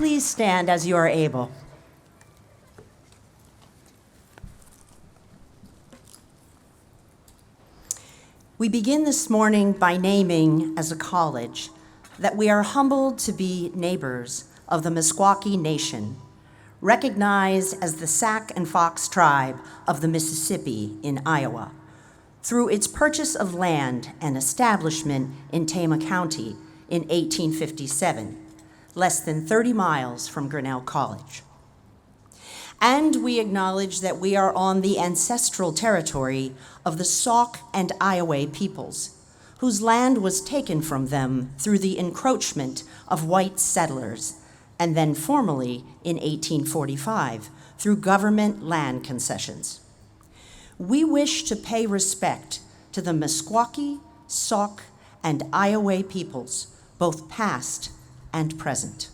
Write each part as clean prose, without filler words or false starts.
Please stand as you are able. We begin this morning by naming, as a college, that we are humbled to be neighbors of the Meskwaki Nation, recognized as the Sac and Fox tribe of the Mississippi in Iowa, through its purchase of land and establishment in Tama County in 1857, less than 30 miles from Grinnell College. And we acknowledge that we are on the ancestral territory of the Sauk and Iowa peoples, whose land was taken from them through the encroachment of white settlers, and then formally in 1845 through government land concessions. We wish to pay respect to the Meskwaki, Sauk, and Iowa peoples, both past and present.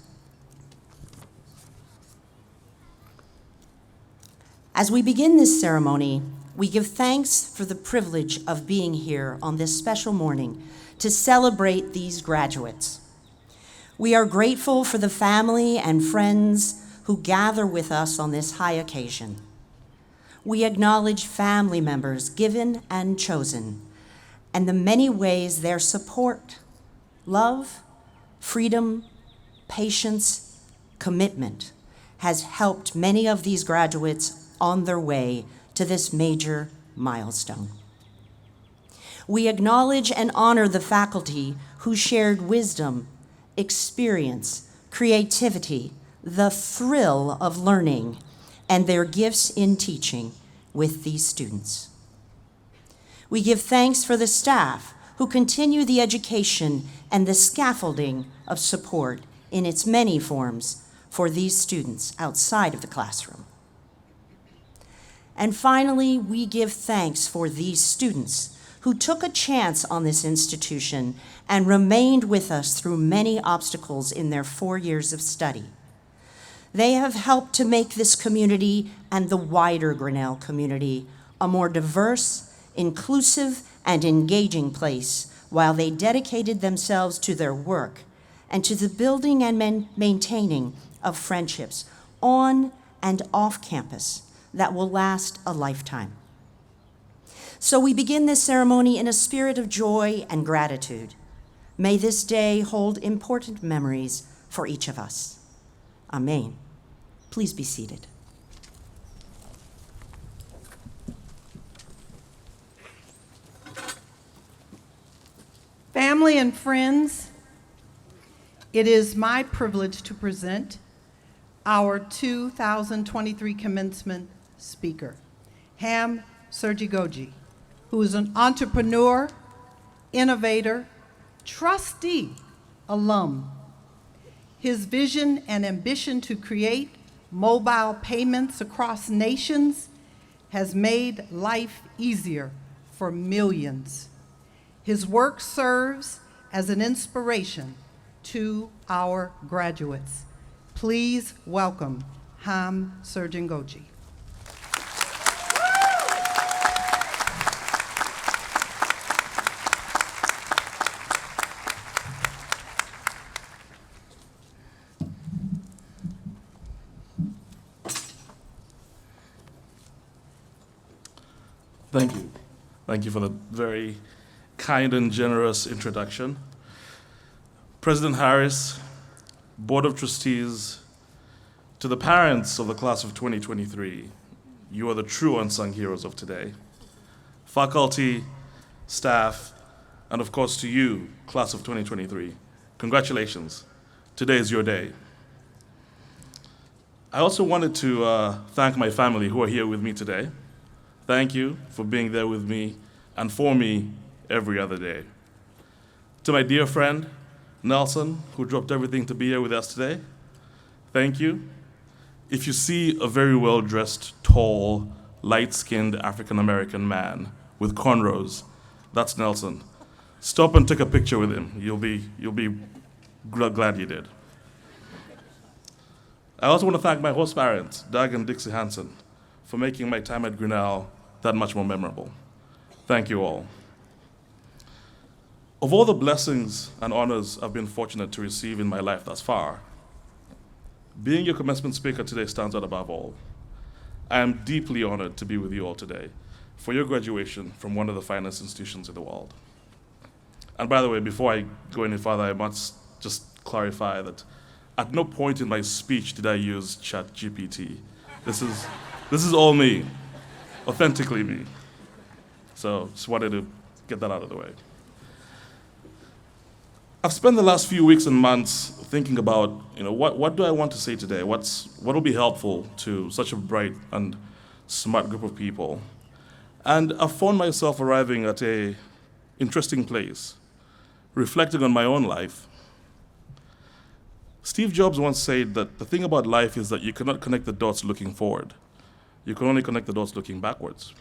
As we begin this ceremony, we give thanks for the privilege of being here on this special morning to celebrate these graduates. We are grateful for the family and friends who gather with us on this high occasion. We acknowledge family members given and chosen, and the many ways their support, love, freedom, patience, commitment has helped many of these graduates on their way to this major milestone. We acknowledge and honor the faculty who shared wisdom, experience, creativity, the thrill of learning, and their gifts in teaching with these students. We give thanks for the staff who continue the education and the scaffolding of support in its many forms for these students outside of the classroom. And finally, we give thanks for these students who took a chance on this institution and remained with us through many obstacles in their 4 years of study. They have helped to make this community and the wider Grinnell community a more diverse, inclusive, and engaging place while they dedicated themselves to their work and to the building and maintaining of friendships on and off campus that will last a lifetime. So we begin this ceremony in a spirit of joy and gratitude. May this day hold important memories for each of us. Amen. Please be seated. Family and friends, it is my privilege to present our 2023 commencement speaker, Serunjogi, who is an entrepreneur, innovator, trustee, alum. His vision and ambition to create mobile payments across nations has made life easier for millions. His work serves as an inspiration to our graduates. Please welcome Serunjogi. Thank you. Thank you for the very kind and generous introduction. President Harris, Board of Trustees, to the parents of the class of 2023, you are the true unsung heroes of today. Faculty, staff, and of course to you, class of 2023, congratulations. Today is your day. I also wanted to thank my family who are here with me today. Thank you for being there with me and for me every other day. To my dear friend, Nelson, who dropped everything to be here with us today, thank you. If you see a very well-dressed, tall, light-skinned African-American man with cornrows, that's Nelson. Stop and take a picture with him. You'll be glad you did. I also want to thank my host parents, Doug and Dixie Hansen, for making my time at Grinnell that much more memorable. Thank you all. Of all the blessings and honors I've been fortunate to receive in my life thus far, being your commencement speaker today stands out above all. I am deeply honored to be with you all today for your graduation from one of the finest institutions in the world. And by the way, before I go any further, I must just clarify that at no point in my speech did I use ChatGPT. This is all me, authentically me. So just wanted to get that out of the way. I've spent the last few weeks and months thinking about, what do I want to say today? What will be helpful to such a bright and smart group of people? And I found myself arriving at an interesting place, reflecting on my own life. Steve Jobs once said that the thing about life is that you cannot connect the dots looking forward. You can only connect the dots looking backwards.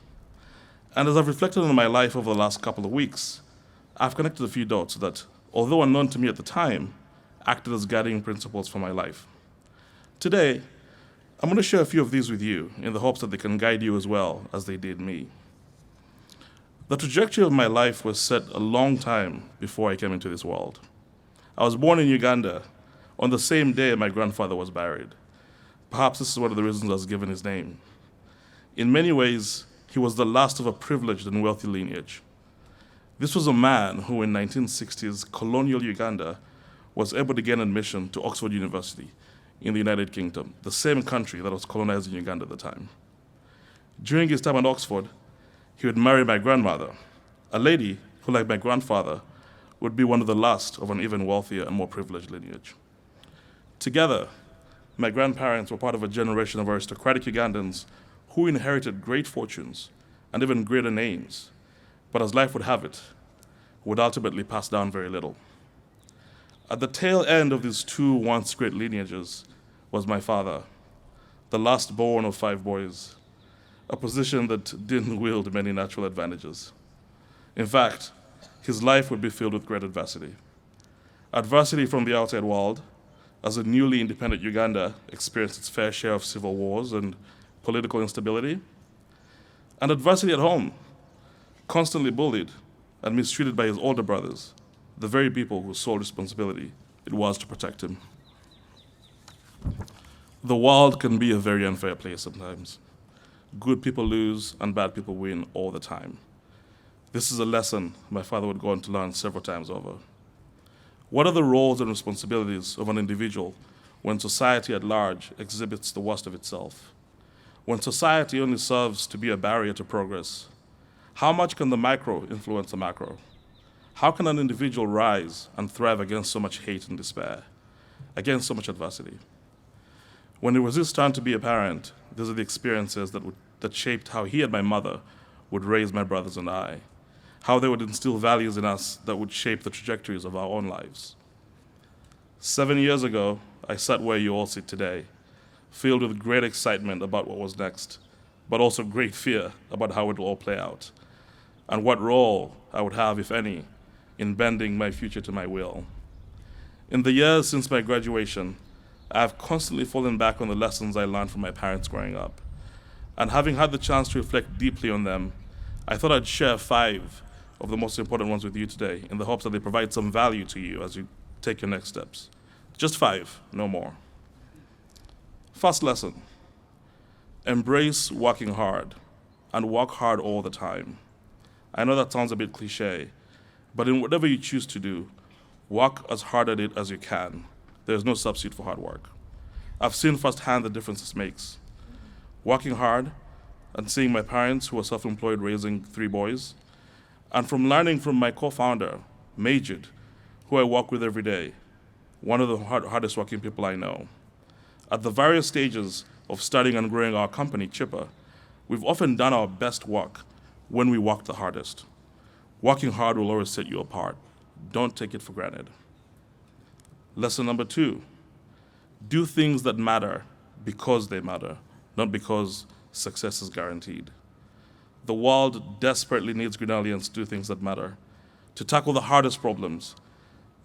And as I've reflected on my life over the last couple of weeks, I've connected a few dots that, although unknown to me at the time, acted as guiding principles for my life. Today, I'm going to share a few of these with you in the hopes that they can guide you as well as they did me. The trajectory of my life was set a long time before I came into this world. I was born in Uganda on the same day my grandfather was buried. Perhaps this is one of the reasons I was given his name. In many ways, he was the last of a privileged and wealthy lineage. This was a man who in 1960s colonial Uganda was able to gain admission to Oxford University in the United Kingdom, the same country that was colonizing Uganda at the time. During his time at Oxford, he would marry my grandmother, a lady who, like my grandfather, would be one of the last of an even wealthier and more privileged lineage. Together, my grandparents were part of a generation of aristocratic Ugandans who inherited great fortunes and even greater names, but as life would have it, would ultimately pass down very little. At the tail end of these two once great lineages was my father, the last born of 5 boys, a position that didn't wield many natural advantages. In fact, his life would be filled with great adversity. Adversity from the outside world, as a newly independent Uganda experienced its fair share of civil wars and political instability, and adversity at home, constantly bullied and mistreated by his older brothers, the very people whose sole responsibility it was to protect him. The world can be a very unfair place sometimes. Good people lose and bad people win all the time. This is a lesson my father would go on to learn several times over. What are the roles and responsibilities of an individual when society at large exhibits the worst of itself? When society only serves to be a barrier to progress, how much can the micro influence the macro? How can an individual rise and thrive against so much hate and despair, against so much adversity? When it was his turn to be a parent, these are the experiences that shaped how he and my mother would raise my brothers and I, how they would instill values in us that would shape the trajectories of our own lives. 7 years ago, I sat where you all sit today, filled with great excitement about what was next, but also great fear about how it will all play out, and what role I would have, if any, in bending my future to my will. In the years since my graduation, I have constantly fallen back on the lessons I learned from my parents growing up. And having had the chance to reflect deeply on them, I thought I'd share 5 of the most important ones with you today in the hopes that they provide some value to you as you take your next steps. Just 5, no more. First lesson, embrace working hard and work hard all the time. I know that sounds a bit cliche, but in whatever you choose to do, work as hard at it as you can. There's no substitute for hard work. I've seen firsthand the difference this makes. Working hard and seeing my parents, who were self-employed, raising 3 boys, and from learning from my co-founder, Majid, who I work with every day, one of the hardest working people I know. At the various stages of starting and growing our company, Chipper, we've often done our best work when we work the hardest. Working hard will always set you apart. Don't take it for granted. Lesson number 2, do things that matter because they matter, not because success is guaranteed. The world desperately needs Grinnellians to do things that matter, to tackle the hardest problems,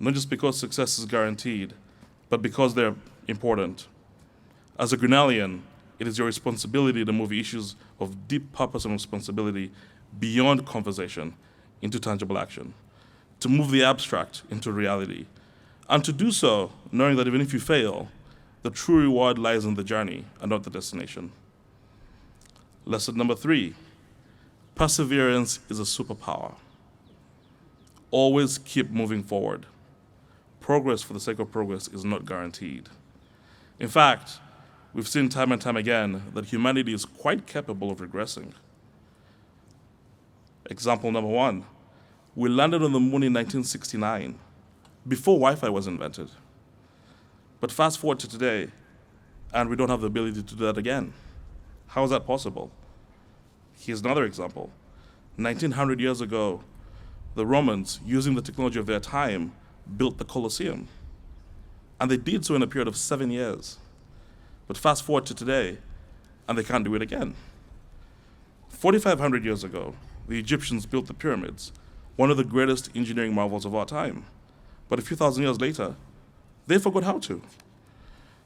not just because success is guaranteed, but because they're important. As a Grinnellian, it is your responsibility to move issues of deep purpose and responsibility beyond conversation into tangible action, to move the abstract into reality, and to do so knowing that even if you fail, The true reward lies in the journey and not the destination. Lesson number 3, perseverance is a superpower. Always keep moving forward. Progress for the sake of progress is not guaranteed. In fact, we've seen time and time again that humanity is quite capable of regressing. Example number 1, we landed on the moon in 1969, before Wi-Fi was invented. But fast forward to today, and we don't have the ability to do that again. How is that possible? Here's another example. 1900 years ago, the Romans, using the technology of their time, built the Colosseum. And they did so in a period of 7 years. But fast forward to today, and they can't do it again. 4,500 years ago, the Egyptians built the pyramids, one of the greatest engineering marvels of our time. But a few thousand years later, they forgot how to.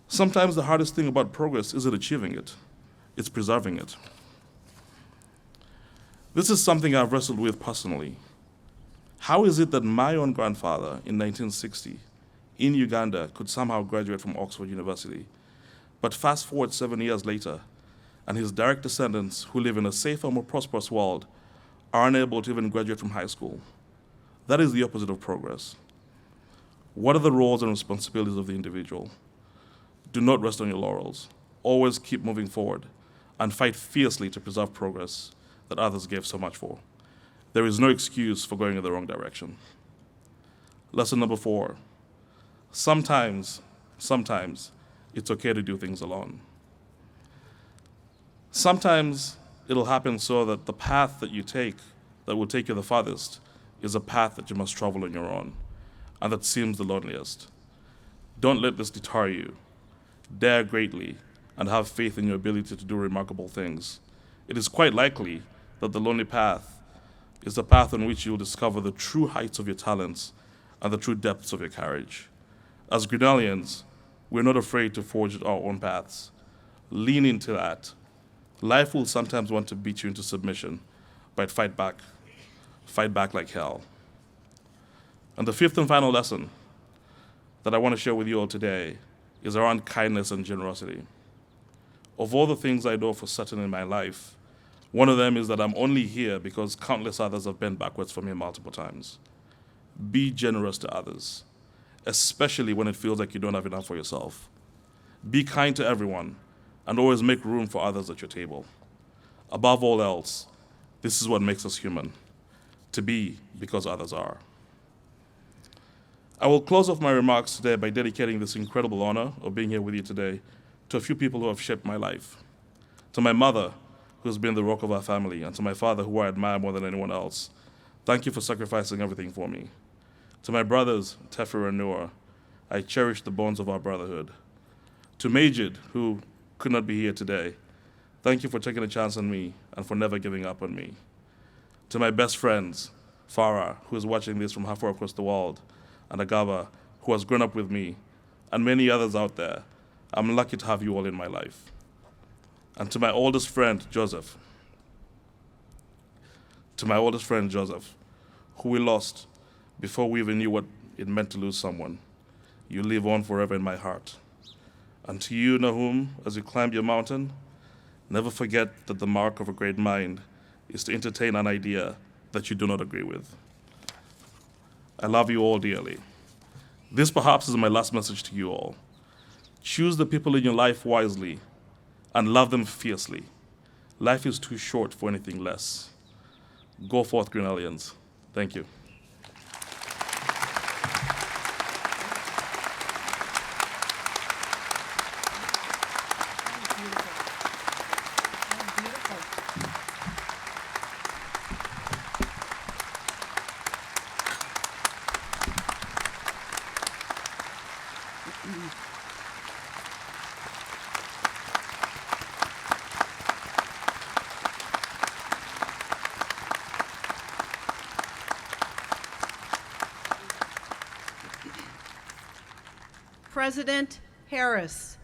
Sometimes the hardest thing about progress isn't achieving it, it's preserving it. This is something I've wrestled with personally. How is it that my own grandfather in 1960 in Uganda could somehow graduate from Oxford University, but fast forward 7 years later, and his direct descendants who live in a safer, more prosperous world are unable to even graduate from high school? That is the opposite of progress. What are the roles and responsibilities of the individual? Do not rest on your laurels. Always keep moving forward and fight fiercely to preserve progress that others gave so much for. There is no excuse for going in the wrong direction. Lesson number 4, sometimes it's okay to do things alone. Sometimes it'll happen so that the path that you take that will take you the farthest is a path that you must travel on your own, and that seems the loneliest. Don't let this deter you. Dare greatly and have faith in your ability to do remarkable things. It is quite likely that the lonely path is the path on which you will discover the true heights of your talents and the true depths of your courage. As Grinnellians, we're not afraid to forge our own paths. Lean into that. Life will sometimes want to beat you into submission, but fight back. Fight back like hell. And the 5th and final lesson that I want to share with you all today is around kindness and generosity. Of all the things I know for certain in my life, one of them is that I'm only here because countless others have bent backwards for me multiple times. Be generous to others, especially when it feels like you don't have enough for yourself. Be kind to everyone and always make room for others at your table. Above all else, this is what makes us human, to be because others are. I will close off my remarks today by dedicating this incredible honor of being here with you today to a few people who have shaped my life. To my mother, who has been the rock of our family, and to my father, who I admire more than anyone else. Thank you for sacrificing everything for me. To my brothers, Tefer and Noah, I cherish the bonds of our brotherhood. To Majid, who could not be here today, thank you for taking a chance on me and for never giving up on me. To my best friends, Farah, who is watching this from halfway across the world, and Agaba, who has grown up with me, and many others out there, I'm lucky to have you all in my life. And to my oldest friend, Joseph, who we lost before we even knew what it meant to lose someone. You live on forever in my heart. And to you, Nahum, as you climb your mountain, never forget that the mark of a great mind is to entertain an idea that you do not agree with. I love you all dearly. This perhaps is my last message to you all. Choose the people in your life wisely and love them fiercely. Life is too short for anything less. Go forth, Grinnellians. Thank you. President Harris,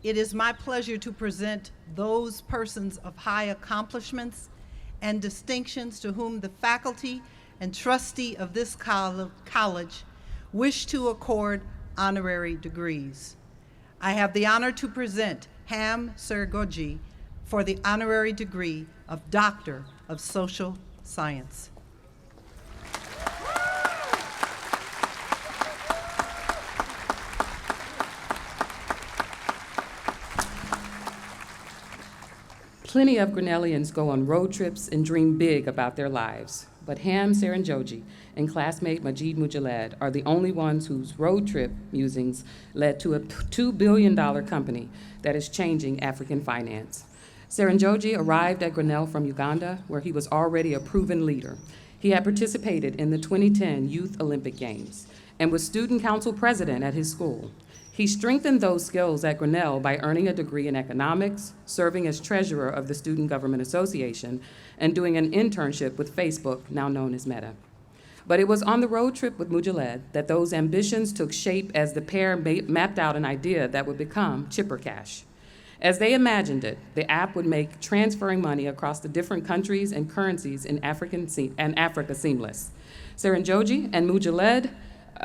it is my pleasure to present those persons of high accomplishments and distinctions to whom the faculty and trustee of this college wish to accord honorary degrees. I have the honor to present Ham Serunjogi for the honorary degree of Doctor of Social Science. Plenty of Grinnellians go on road trips and dream big about their lives, but Ham Serunjogi and classmate Majid Mujaled are the only ones whose road trip musings led to a $2 billion company that is changing African finance. Serunjogi arrived at Grinnell from Uganda, where he was already a proven leader. He had participated in the 2010 Youth Olympic Games and was student council president at his school. He strengthened those skills at Grinnell by earning a degree in economics, serving as treasurer of the Student Government Association, and doing an internship with Facebook, now known as Meta. But it was on the road trip with Mujaled that those ambitions took shape as the pair mapped out an idea that would become Chipper Cash. As they imagined it, the app would make transferring money across the different countries and currencies in Africa seamless. Serunjogi and Mujaled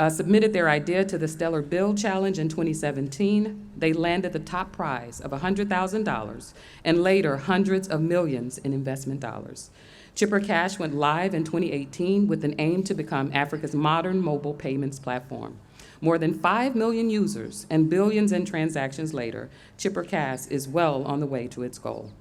submitted their idea to the Stellar Build Challenge in 2017. They landed the top prize of $100,000 and later hundreds of millions in investment dollars. Chipper Cash went live in 2018 with an aim to become Africa's modern mobile payments platform. More than 5 million users and billions in transactions later, Chipper Cash is well on the way to its goal.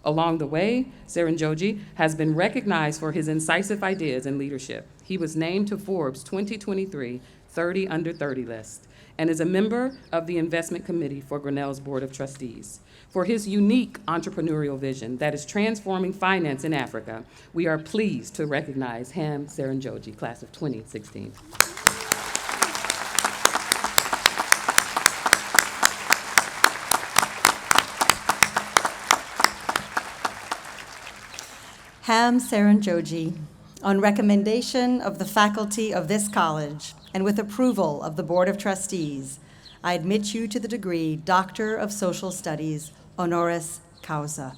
Along the way, Serunjogi has been recognized for his incisive ideas and leadership. He was named to Forbes' 2023 30 Under 30 list and is a member of the Investment Committee for Grinnell's Board of Trustees. For his unique entrepreneurial vision that is transforming finance in Africa, we are pleased to recognize Ham Serunjogi, class of 2016. Ham Serunjogi, on recommendation of the faculty of this college and with approval of the Board of Trustees, I admit you to the degree Doctor of Social Studies, honoris causa.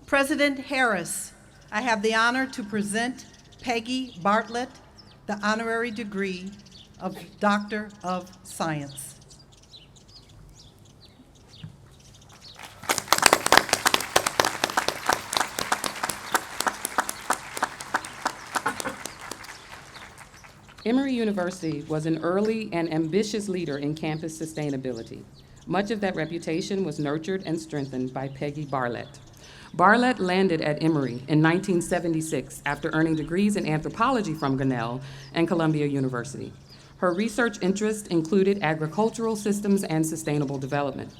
President Harris, I have the honor to present Peggy Barlett, the honorary degree of Doctor of Science. Emory University was an early and ambitious leader in campus sustainability. Much of that reputation was nurtured and strengthened by Peggy Barlett. Barlett landed at Emory in 1976 after earning degrees in anthropology from Grinnell and Columbia University. Her research interests included agricultural systems and sustainable development.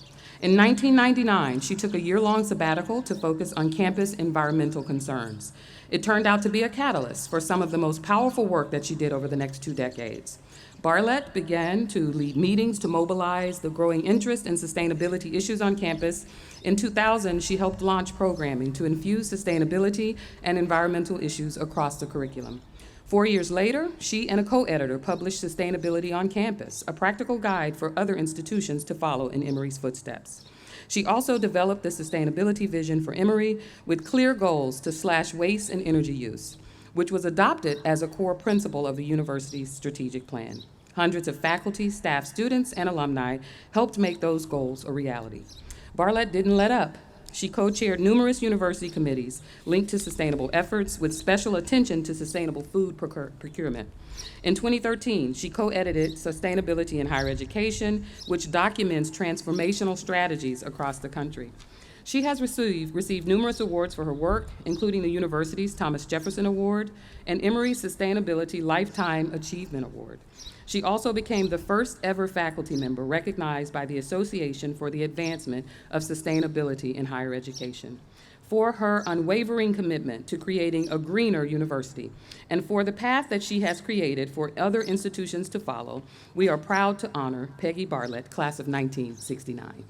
In 1999, she took a year-long sabbatical to focus on campus environmental concerns. It turned out to be a catalyst for some of the most powerful work that she did over the next 2 decades. Barlett began to lead meetings to mobilize the growing interest in sustainability issues on campus. In 2000, she helped launch programming to infuse sustainability and environmental issues across the curriculum. 4 years later, she and a co-editor published Sustainability on Campus, a practical guide for other institutions to follow in Emory's footsteps. She also developed the sustainability vision for Emory with clear goals to slash waste and energy use, which was adopted as a core principle of the university's strategic plan. Hundreds of faculty, staff, students, and alumni helped make those goals a reality. Barlett didn't let up. She co-chaired numerous university committees linked to sustainable efforts with special attention to sustainable food procurement. In 2013, she co-edited Sustainability in Higher Education, which documents transformational strategies across the country. She has received numerous awards for her work, including the university's Thomas Jefferson Award and Emory Sustainability Lifetime Achievement Award. She also became the first ever faculty member recognized by the Association for the Advancement of Sustainability in Higher Education, for her unwavering commitment to creating a greener university, and for the path that she has created for other institutions to follow. We are proud to honor Peggy Barlett, class of 1969.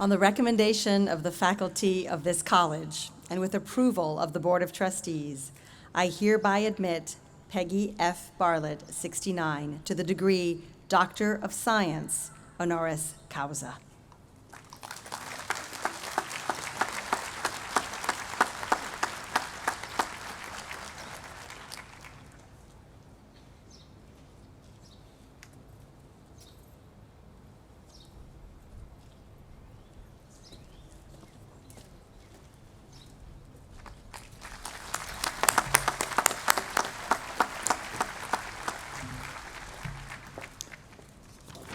On the recommendation of the faculty of this college, and with approval of the Board of Trustees, I hereby admit Peggy F. Barlett, 69, to the degree Doctor of Science, honoris causa.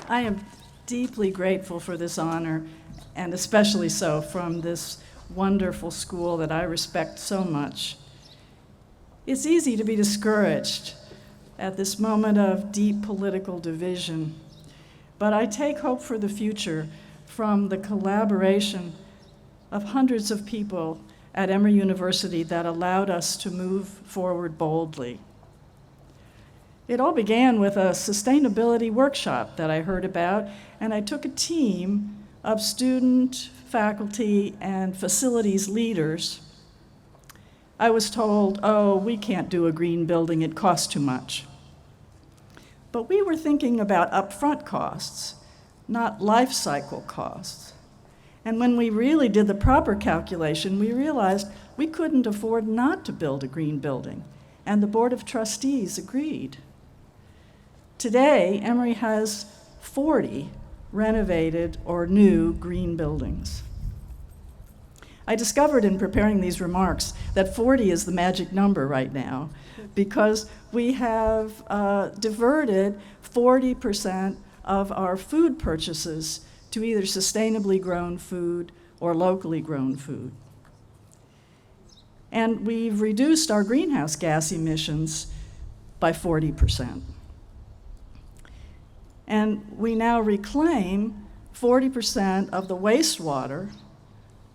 I am deeply grateful for this honor, and especially so from this wonderful school that I respect so much. It's easy to be discouraged at this moment of deep political division, but I take hope for the future from the collaboration of hundreds of people at Emory University that allowed us to move forward boldly. It all began with a sustainability workshop that I heard about, and I took a team of student, faculty, and facilities leaders. I was told, oh, we can't do a green building, it costs too much. But we were thinking about upfront costs, not life cycle costs. And when we really did the proper calculation, we realized we couldn't afford not to build a green building, and the Board of Trustees agreed. Today, Emory has 40 renovated or new green buildings. I discovered in preparing these remarks that 40 is the magic number right now because we have diverted 40% of our food purchases to either sustainably grown food or locally grown food. And we've reduced our greenhouse gas emissions by 40%. And we now reclaim 40% of the wastewater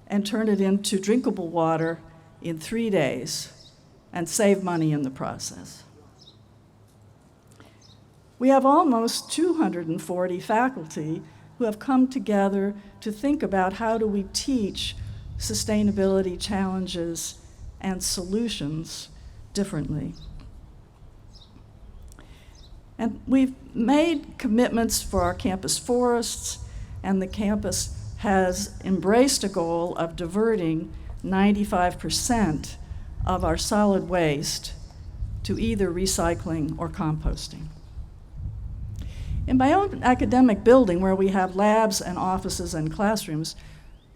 and turn it into drinkable water in 3 days and save money in the process. We have almost 240 faculty who have come together to think about how do we teach sustainability challenges and solutions differently. And we've made commitments for our campus forests, and the campus has embraced a goal of diverting 95% of our solid waste to either recycling or composting. In my own academic building, where we have labs and offices and classrooms,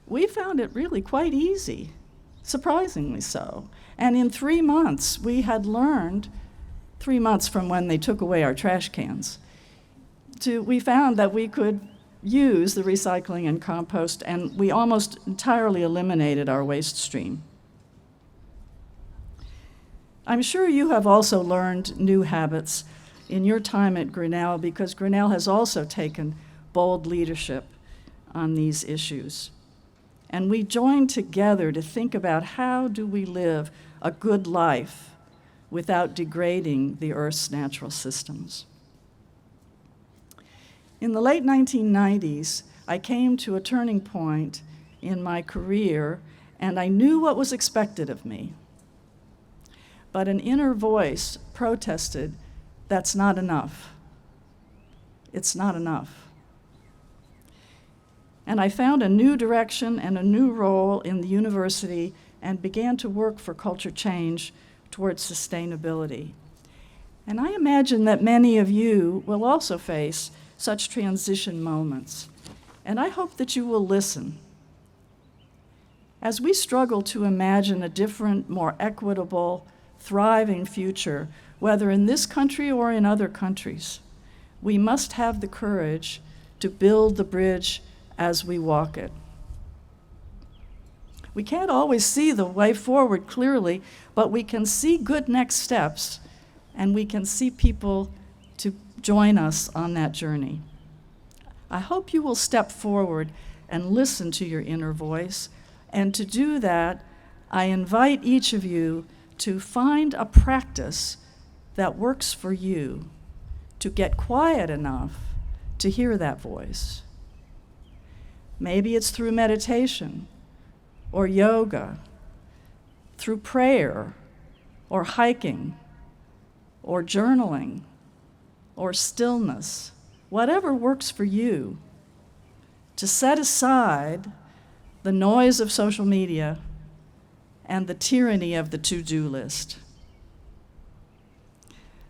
we found it really quite easy, surprisingly so. And in 3 months, we had learned 3 months from when they took away our trash cans, we found that we could use the recycling and compost, and we almost entirely eliminated our waste stream. I'm sure you have also learned new habits in your time at Grinnell, because Grinnell has also taken bold leadership on these issues. And we joined together to think about how do we live a good life without degrading the Earth's natural systems. In the late 1990s, I came to a turning point in my career, and I knew what was expected of me. But an inner voice protested, that's not enough. It's not enough. And I found a new direction and a new role in the university and began to work for culture change towards sustainability. And I imagine that many of you will also face such transition moments. And I hope that you will listen. As we struggle to imagine a different, more equitable, thriving future, whether in this country or in other countries. We must have the courage to build the bridge as we walk it. We can't always see the way forward clearly, but we can see good next steps, and we can see people to join us on that journey. I hope you will step forward and listen to your inner voice, and to do that, I invite each of you to find a practice that works for you, to get quiet enough to hear that voice. Maybe it's through meditation, or yoga, through prayer, or hiking, or journaling, or stillness, whatever works for you, to set aside the noise of social media and the tyranny of the to-do list.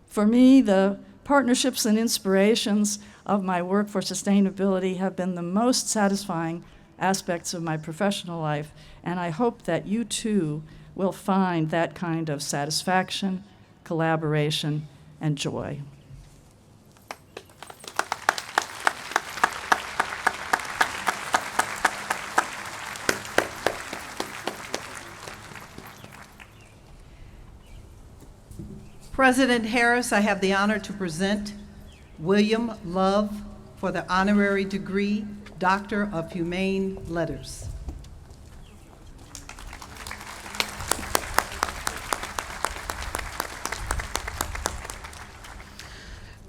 For me, the partnerships and inspirations of my work for sustainability have been the most satisfying aspects of my professional life, and I hope that you too will find that kind of satisfaction, collaboration, and joy. President Harris, I have the honor to present William Love for the honorary degree, Doctor of Humane Letters.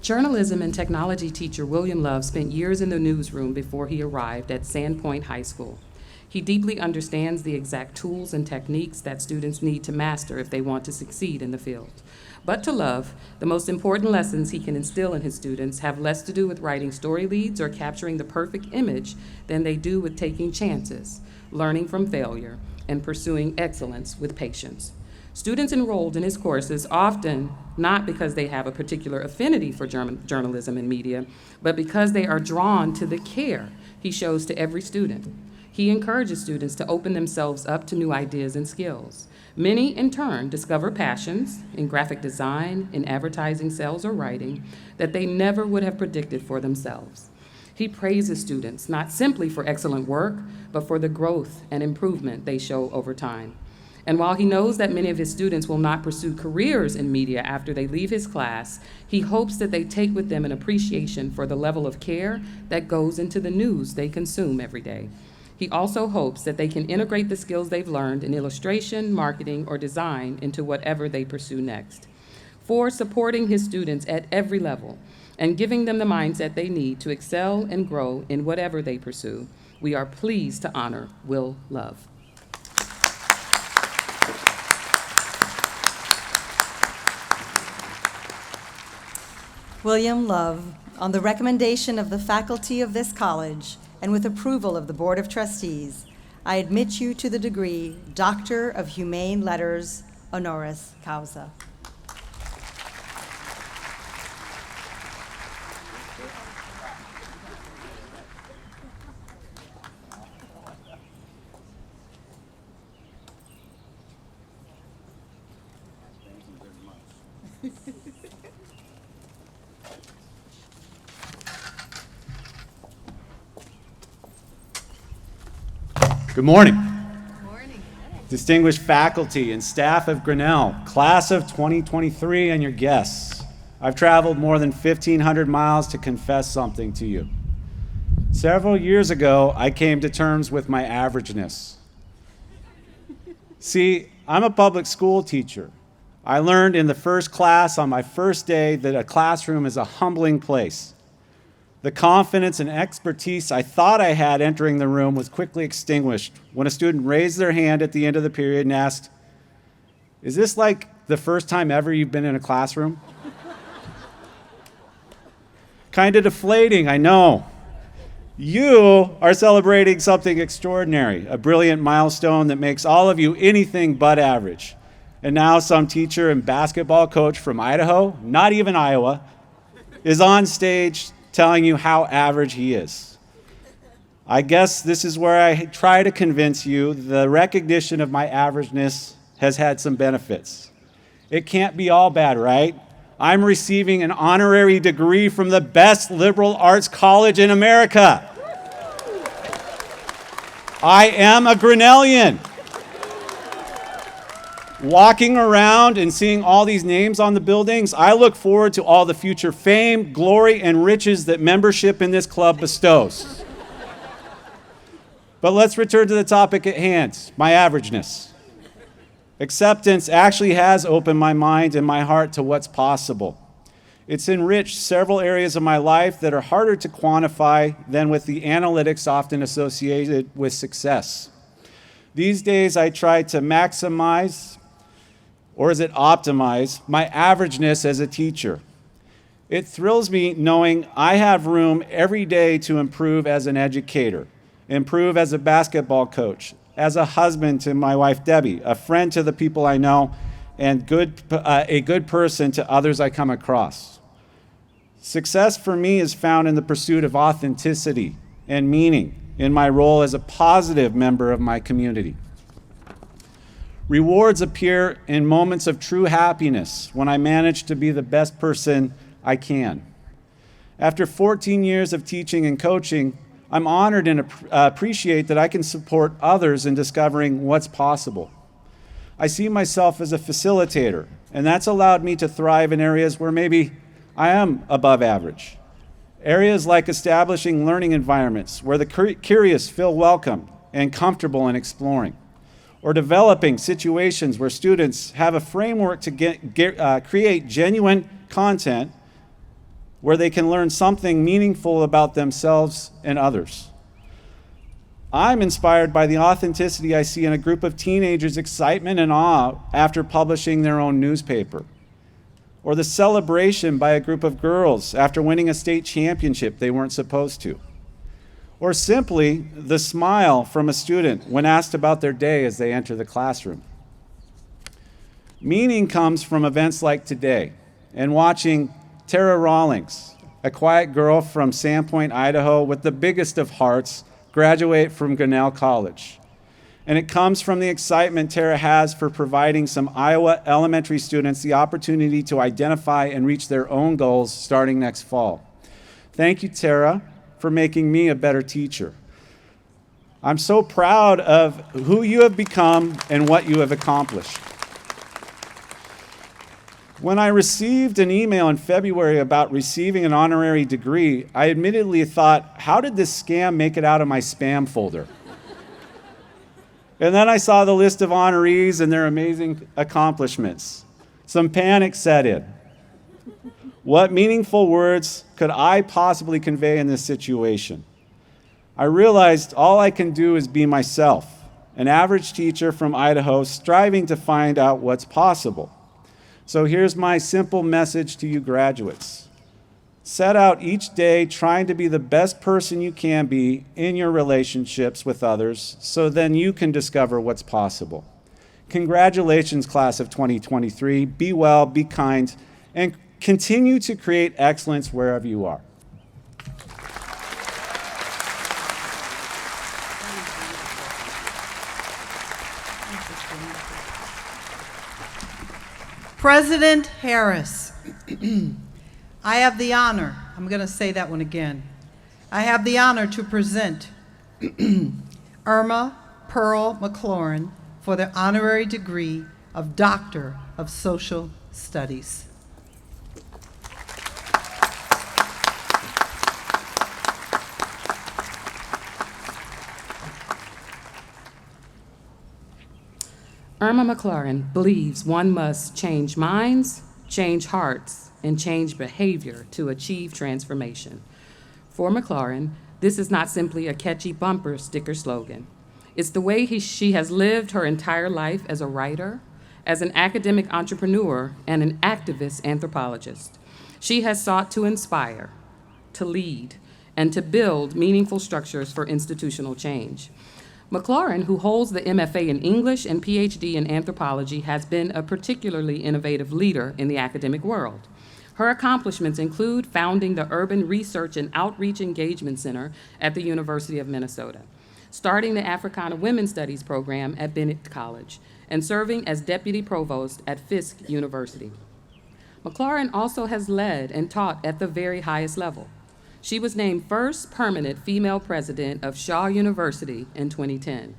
Journalism and technology teacher William Love spent years in the newsroom before he arrived at Sandpoint High School. He deeply understands the exact tools and techniques that students need to master if they want to succeed in the field. But to Love, the most important lessons he can instill in his students have less to do with writing story leads or capturing the perfect image than they do with taking chances, learning from failure, and pursuing excellence with patience. Students enrolled in his courses often not because they have a particular affinity for journalism and media, but because they are drawn to the care he shows to every student. He encourages students to open themselves up to new ideas and skills. Many, in turn, discover passions in graphic design, in advertising, sales, or writing that they never would have predicted for themselves. He praises students not simply for excellent work, but for the growth and improvement they show over time. And while he knows that many of his students will not pursue careers in media after they leave his class, he hopes that they take with them an appreciation for the level of care that goes into the news they consume every day. He also hopes that they can integrate the skills they've learned in illustration, marketing, or design into whatever they pursue next. For supporting his students at every level and giving them the mindset they need to excel and grow in whatever they pursue, we are pleased to honor Will Love. William Love, on the recommendation of the faculty of this college and with approval of the Board of Trustees, I admit you to the degree Doctor of Humane Letters, honoris causa. Good morning. Good morning. Distinguished faculty and staff of Grinnell, class of 2023, and your guests. I've traveled more than 1,500 miles to confess something to you. Several years ago, I came to terms with my averageness. See, I'm a public school teacher. I learned in the first class on my first day that a classroom is a humbling place. The confidence and expertise I thought I had entering the room was quickly extinguished when a student raised their hand at the end of the period and asked, "Is this like the first time ever you've been in a classroom?" Kind of deflating, I know. You are celebrating something extraordinary, a brilliant milestone that makes all of you anything but average. And now some teacher and basketball coach from Idaho, not even Iowa, is on stage telling you how average he is. I guess this is where I try to convince you the recognition of my averageness has had some benefits. It can't be all bad, right? I'm receiving an honorary degree from the best liberal arts college in America. I am a Grinnellian. Walking around and seeing all these names on the buildings, I look forward to all the future fame, glory, and riches that membership in this club bestows. But let's return to the topic at hand, my averageness. Acceptance actually has opened my mind and my heart to what's possible. It's enriched several areas of my life that are harder to quantify than with the analytics often associated with success. These days, I try to maximize, or is it optimize, my averageness as a teacher. It thrills me knowing I have room every day to improve as an educator, improve as a basketball coach, as a husband to my wife Debbie, a friend to the people I know, and a good person to others I come across. Success for me is found in the pursuit of authenticity and meaning in my role as a positive member of my community. Rewards appear in moments of true happiness when I manage to be the best person I can. After 14 years of teaching and coaching, I'm honored and appreciate that I can support others in discovering what's possible. I see myself as a facilitator, and that's allowed me to thrive in areas where maybe I am above average. Areas like establishing learning environments where the curious feel welcome and comfortable in exploring, or developing situations where students have a framework to create genuine content where they can learn something meaningful about themselves and others. I'm inspired by the authenticity I see in a group of teenagers' excitement and awe after publishing their own newspaper, or the celebration by a group of girls after winning a state championship they weren't supposed to, or simply the smile from a student when asked about their day as they enter the classroom. Meaning comes from events like today and watching Tara Rawlings, a quiet girl from Sandpoint, Idaho, with the biggest of hearts, graduate from Grinnell College. And it comes from the excitement Tara has for providing some Iowa elementary students the opportunity to identify and reach their own goals starting next fall. Thank you, Tara, for making me a better teacher. I'm so proud of who you have become and what you have accomplished. When I received an email in February about receiving an honorary degree, I admittedly thought, how did this scam make it out of my spam folder? And then I saw the list of honorees and their amazing accomplishments. Some panic set in. What meaningful words could I possibly convey in this situation? I realized all I can do is be myself, an average teacher from Idaho striving to find out what's possible. So here's my simple message to you graduates. Set out each day trying to be the best person you can be in your relationships with others so then you can discover what's possible. Congratulations, class of 2023. Be well, be kind, and continue to create excellence wherever you are. President Harris, I have the honor, I'm going to say that one again. I have the honor to present Irma Pearl McClaurin for the honorary degree of Doctor of Social Studies. Irma McClaurin believes one must change minds, change hearts, and change behavior to achieve transformation. For McClaurin, this is not simply a catchy bumper sticker slogan. It's the way she has lived her entire life as a writer, as an academic entrepreneur, and an activist anthropologist. She has sought to inspire, to lead, and to build meaningful structures for institutional change. McClaurin, who holds the MFA in English and PhD in anthropology, has been a particularly innovative leader in the academic world. Her accomplishments include founding the Urban Research and Outreach Engagement Center at the University of Minnesota, starting the Africana Women's Studies program at Benediction College, and serving as Deputy Provost at Fisk University. McClaurin also has led and taught at the very highest level. She was named first permanent female president of Shaw University in 2010,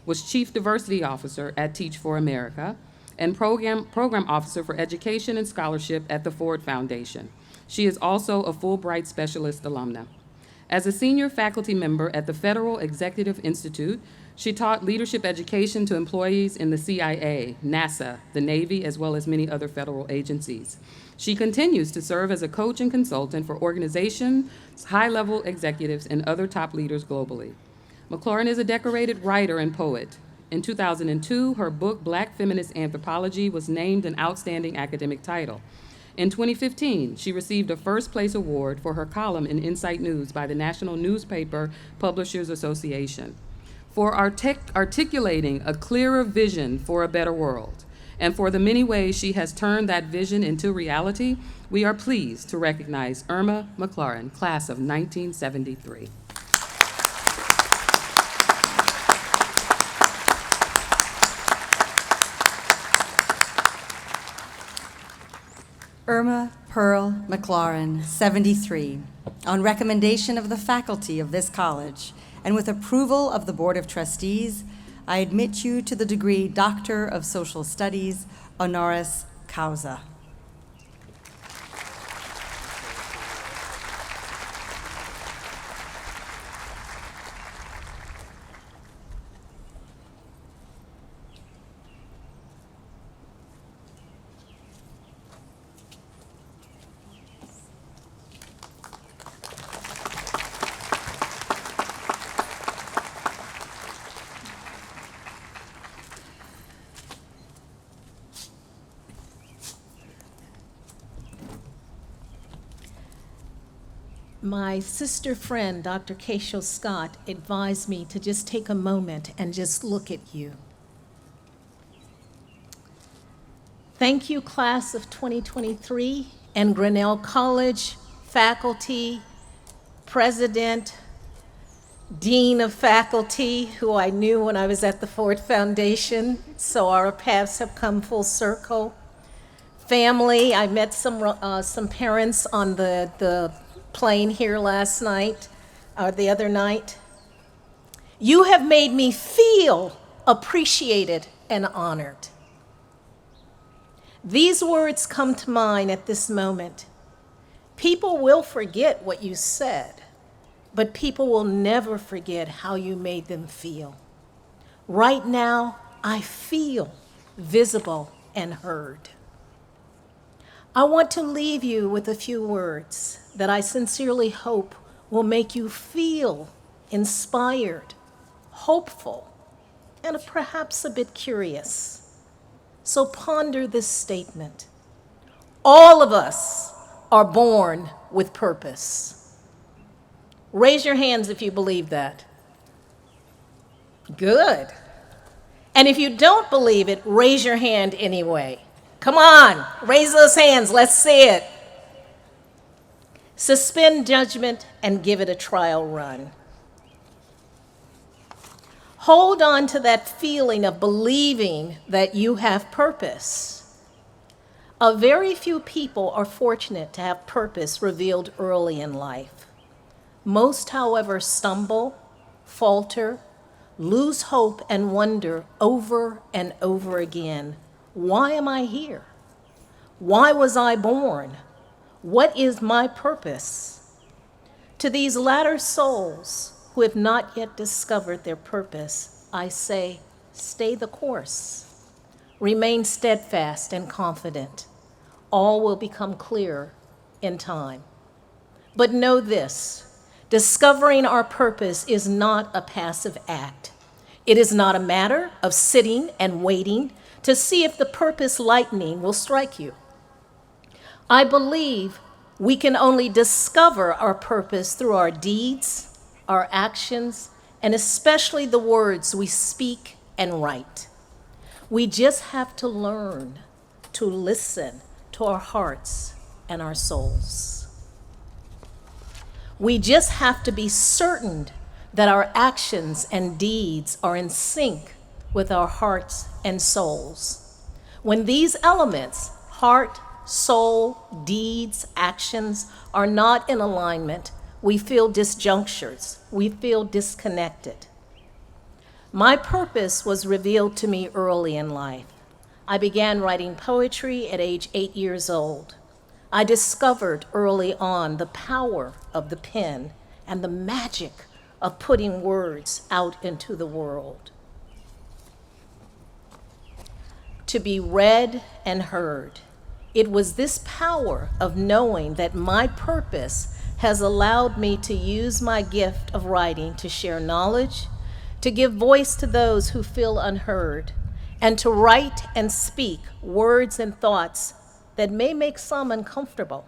was Chief Diversity Officer at Teach for America, and Program Officer for Education and Scholarship at the Ford Foundation. She is also a Fulbright Specialist alumna. As a senior faculty member at the Federal Executive Institute, she taught leadership education to employees in the CIA, NASA, the Navy, as well as many other federal agencies. She continues to serve as a coach and consultant for organizations, high-level executives, and other top leaders globally. McClaurin is a decorated writer and poet. In 2002, her book, Black Feminist Anthropology, was named an outstanding academic title. In 2015, she received a first-place award for her column in Insight News by the National Newspaper Publishers Association. For articulating a clearer vision for a better world, and for the many ways she has turned that vision into reality, we are pleased to recognize Irma McClaurin, class of 1973. Irma Pearl McClaurin, 73, on recommendation of the faculty of this college, and with approval of the Board of Trustees, I admit you to the degree Doctor of Social Studies, honoris causa. My sister friend, Dr. Keisha Scott, advised me to just take a moment and just look at you. Thank you, class of 2023, and Grinnell College, faculty, president, dean of faculty, who I knew when I was at the Ford Foundation, so our paths have come full circle. Family, I met some parents on the plane here last night, or the other night. You have made me feel appreciated and honored. These words come to mind at this moment. People will forget what you said, but people will never forget how you made them feel. Right now, I feel visible and heard. I want to leave you with a few words that I sincerely hope will make you feel inspired, hopeful, and perhaps a bit curious. So ponder this statement. All of us are born with purpose. Raise your hands if you believe that. Good. And if you don't believe it, raise your hand anyway. Come on, raise those hands, let's see it. Suspend judgment and give it a trial run. Hold on to that feeling of believing that you have purpose. A very few people are fortunate to have purpose revealed early in life. Most, however, stumble, falter, lose hope, and wonder over and over again. Why am I here? Why was I born? What is my purpose? To these latter souls who have not yet discovered their purpose, I say, stay the course. Remain steadfast and confident. All will become clear in time. But know this, discovering our purpose is not a passive act. It is not a matter of sitting and waiting to see if the purpose lightning will strike you. I believe we can only discover our purpose through our deeds, our actions, and especially the words we speak and write. We just have to learn to listen to our hearts and our souls. We just have to be certain that our actions and deeds are in sync with our hearts and souls. When these elements, heart, soul, deeds, actions, are not in alignment, we feel disjunctures, we feel disconnected. My purpose was revealed to me early in life. I began writing poetry at age 8 years old. I discovered early on the power of the pen and the magic of putting words out into the world. To be read and heard. It was this power of knowing that my purpose has allowed me to use my gift of writing to share knowledge, to give voice to those who feel unheard, and to write and speak words and thoughts that may make some uncomfortable.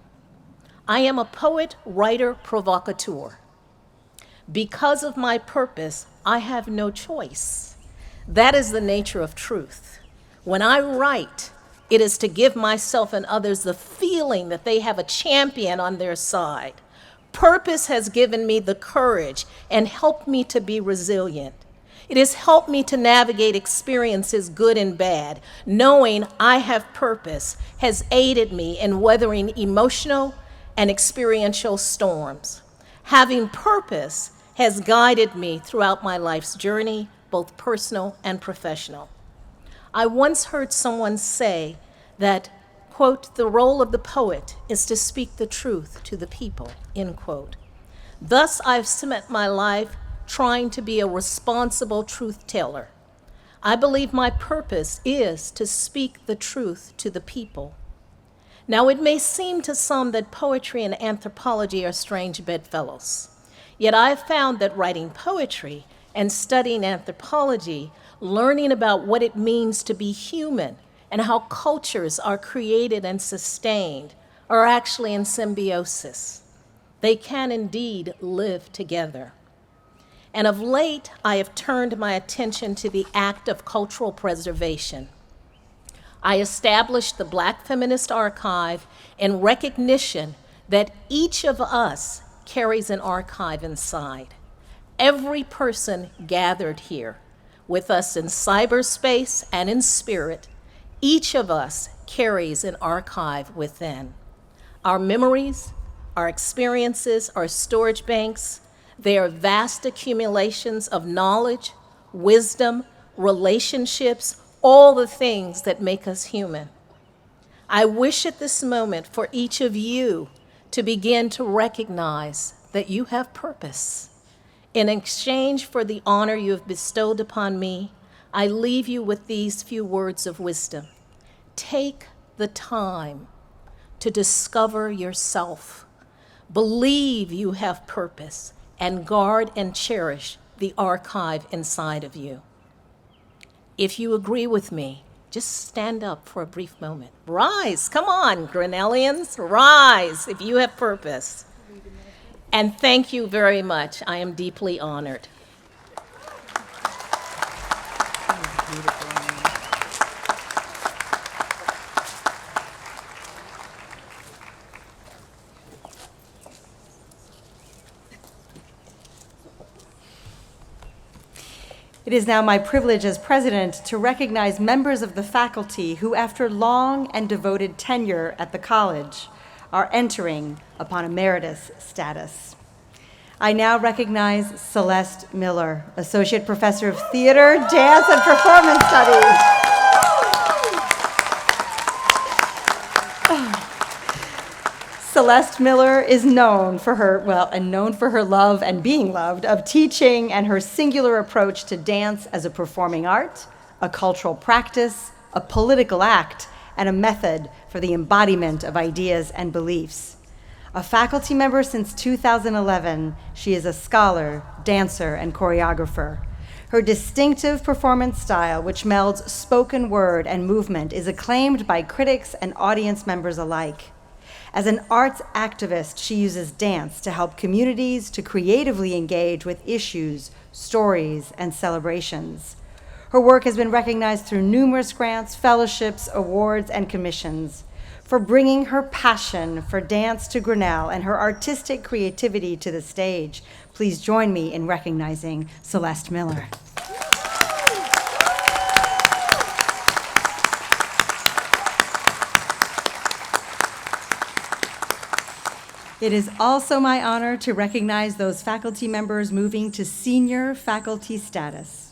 I am a poet, writer, provocateur. Because of my purpose, I have no choice. That is the nature of truth. When I write, it is to give myself and others the feeling that they have a champion on their side. Purpose has given me the courage and helped me to be resilient. It has helped me to navigate experiences, good and bad. Knowing I have purpose has aided me in weathering emotional and experiential storms. Having purpose has guided me throughout my life's journey, both personal and professional. I once heard someone say that, quote, the role of the poet is to speak the truth to the people, end quote. Thus, I've spent my life trying to be a responsible truth teller. I believe my purpose is to speak the truth to the people. Now, it may seem to some that poetry and anthropology are strange bedfellows. Yet I have found that writing poetry and studying anthropology, learning about what it means to be human and how cultures are created and sustained, are actually in symbiosis. They can indeed live together. And of late, I have turned my attention to the act of cultural preservation. I established the Black Feminist Archive in recognition that each of us carries an archive inside. Every person gathered here with us in cyberspace and in spirit, each of us carries an archive within. Our memories, our experiences, our storage banks, they are vast accumulations of knowledge, wisdom, relationships, all the things that make us human. I wish at this moment for each of you to begin to recognize that you have purpose. In exchange for the honor you have bestowed upon me, I leave you with these few words of wisdom. Take the time to discover yourself. Believe you have purpose, and guard and cherish the archive inside of you. If you agree with me, just stand up for a brief moment. Rise, come on, Grinnellians, rise if you have purpose. And thank you very much. I am deeply honored. It is now my privilege as president to recognize members of the faculty who, after long and devoted tenure at the college, are entering upon emeritus status. I now recognize Celeste Miller, Associate Professor of Theater, Dance, and Performance Studies. Celeste Miller is known for her love and being loved of teaching and her singular approach to dance as a performing art, a cultural practice, a political act, and a method for the embodiment of ideas and beliefs. A faculty member since 2011, she is a scholar, dancer, and choreographer. Her distinctive performance style, which melds spoken word and movement, is acclaimed by critics and audience members alike. As an arts activist, she uses dance to help communities to creatively engage with issues, stories, and celebrations. Her work has been recognized through numerous grants, fellowships, awards, and commissions. For bringing her passion for dance to Grinnell and her artistic creativity to the stage, please Please join me in recognizing Celeste Miller. It is also my honor to recognize those faculty members moving to senior faculty status.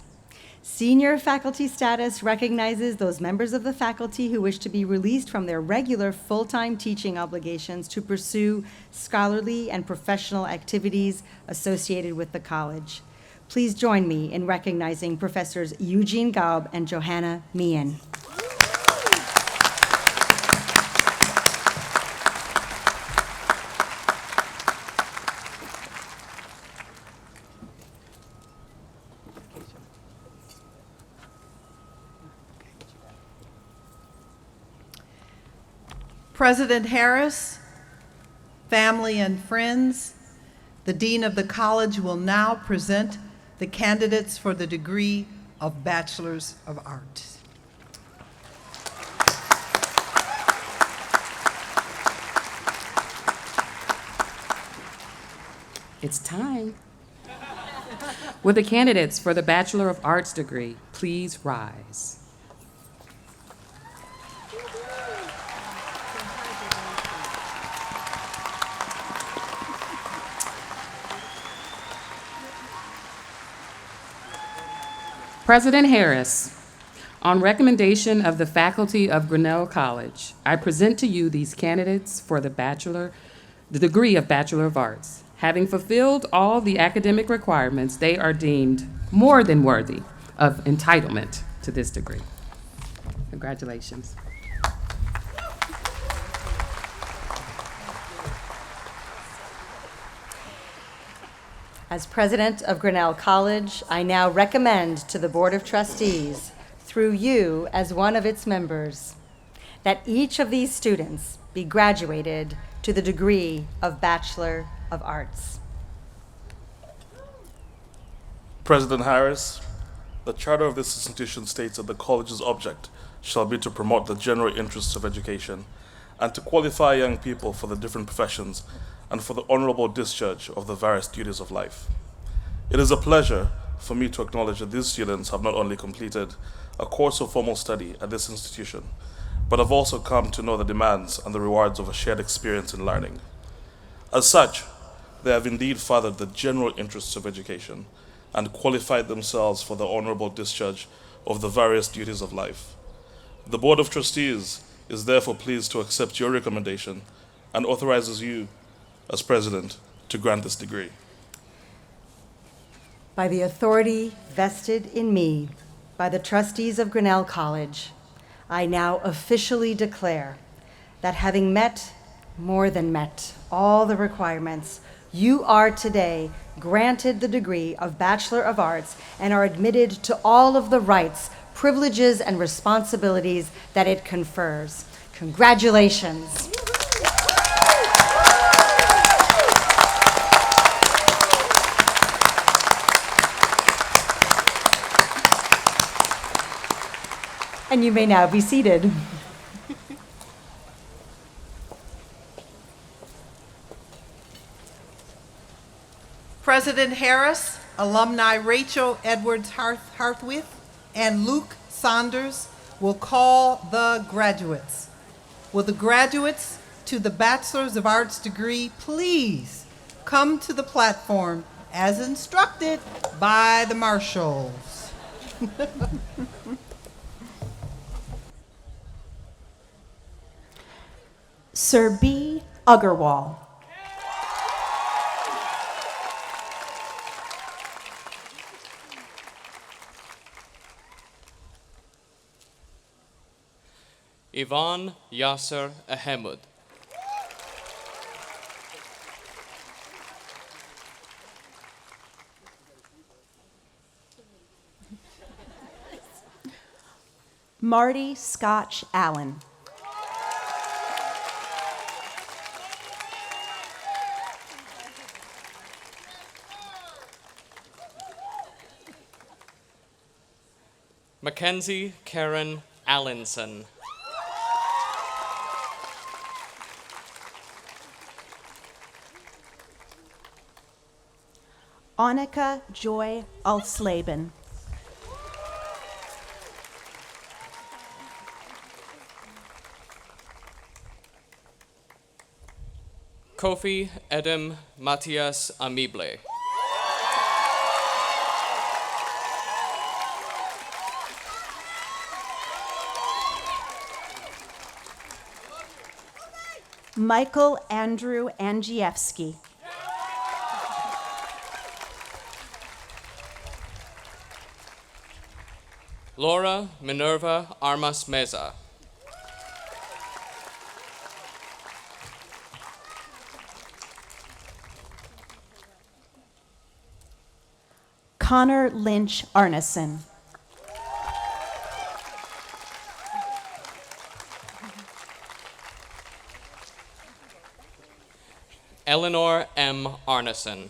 Senior faculty status recognizes those members of the faculty who wish to be released from their regular full-time teaching obligations to pursue scholarly and professional activities associated with the college. Please join me in recognizing Professors Eugene Gaub and Johanna Meehan. President Harris, family and friends, the Dean of the College will now present the candidates for the degree of Bachelors of Arts. It's time. Will the candidates for the Bachelor of Arts degree please rise? President Harris, on recommendation of the faculty of Grinnell College, I present to you these candidates for the degree of Bachelor of Arts. Having fulfilled all the academic requirements, they are deemed more than worthy of entitlement to this degree. Congratulations. As president of Grinnell College, I now recommend to the Board of Trustees, through you as one of its members, that each of these students be graduated to the degree of Bachelor of Arts. President Harris, the charter of this institution states that the college's object shall be to promote the general interests of education and to qualify young people for the different professions and for the honorable discharge of the various duties of life. It is a pleasure for me to acknowledge that these students have not only completed a course of formal study at this institution, but have also come to know the demands and the rewards of a shared experience in learning. As such, they have indeed furthered the general interests of education and qualified themselves for the honorable discharge of the various duties of life. The Board of Trustees is therefore pleased to accept your recommendation and authorizes you, as president, to grant this degree. By the authority vested in me by the trustees of Grinnell College, I now officially declare that having met, more than met, all the requirements, you are today granted the degree of Bachelor of Arts and are admitted to all of the rights, privileges, and responsibilities that it confers. Congratulations. And you may now be seated. President Harris, alumni Rachel Edwards Harthwith and Luke Saunders will call the graduates. Will the graduates to the Bachelors of Arts degree please come to the platform as instructed by the marshals? Sir B. Uggerwall. Ivan Yasser Ahmed. Marty Scotch Allen. Mackenzie Karen Allenson. Annika Joy Alsleben. Kofi Edem Matthias Amible. Michael Andrew Angiewski. Laura Minerva Armas Meza. Connor Lynch Arneson. Eleanor M. Arneson.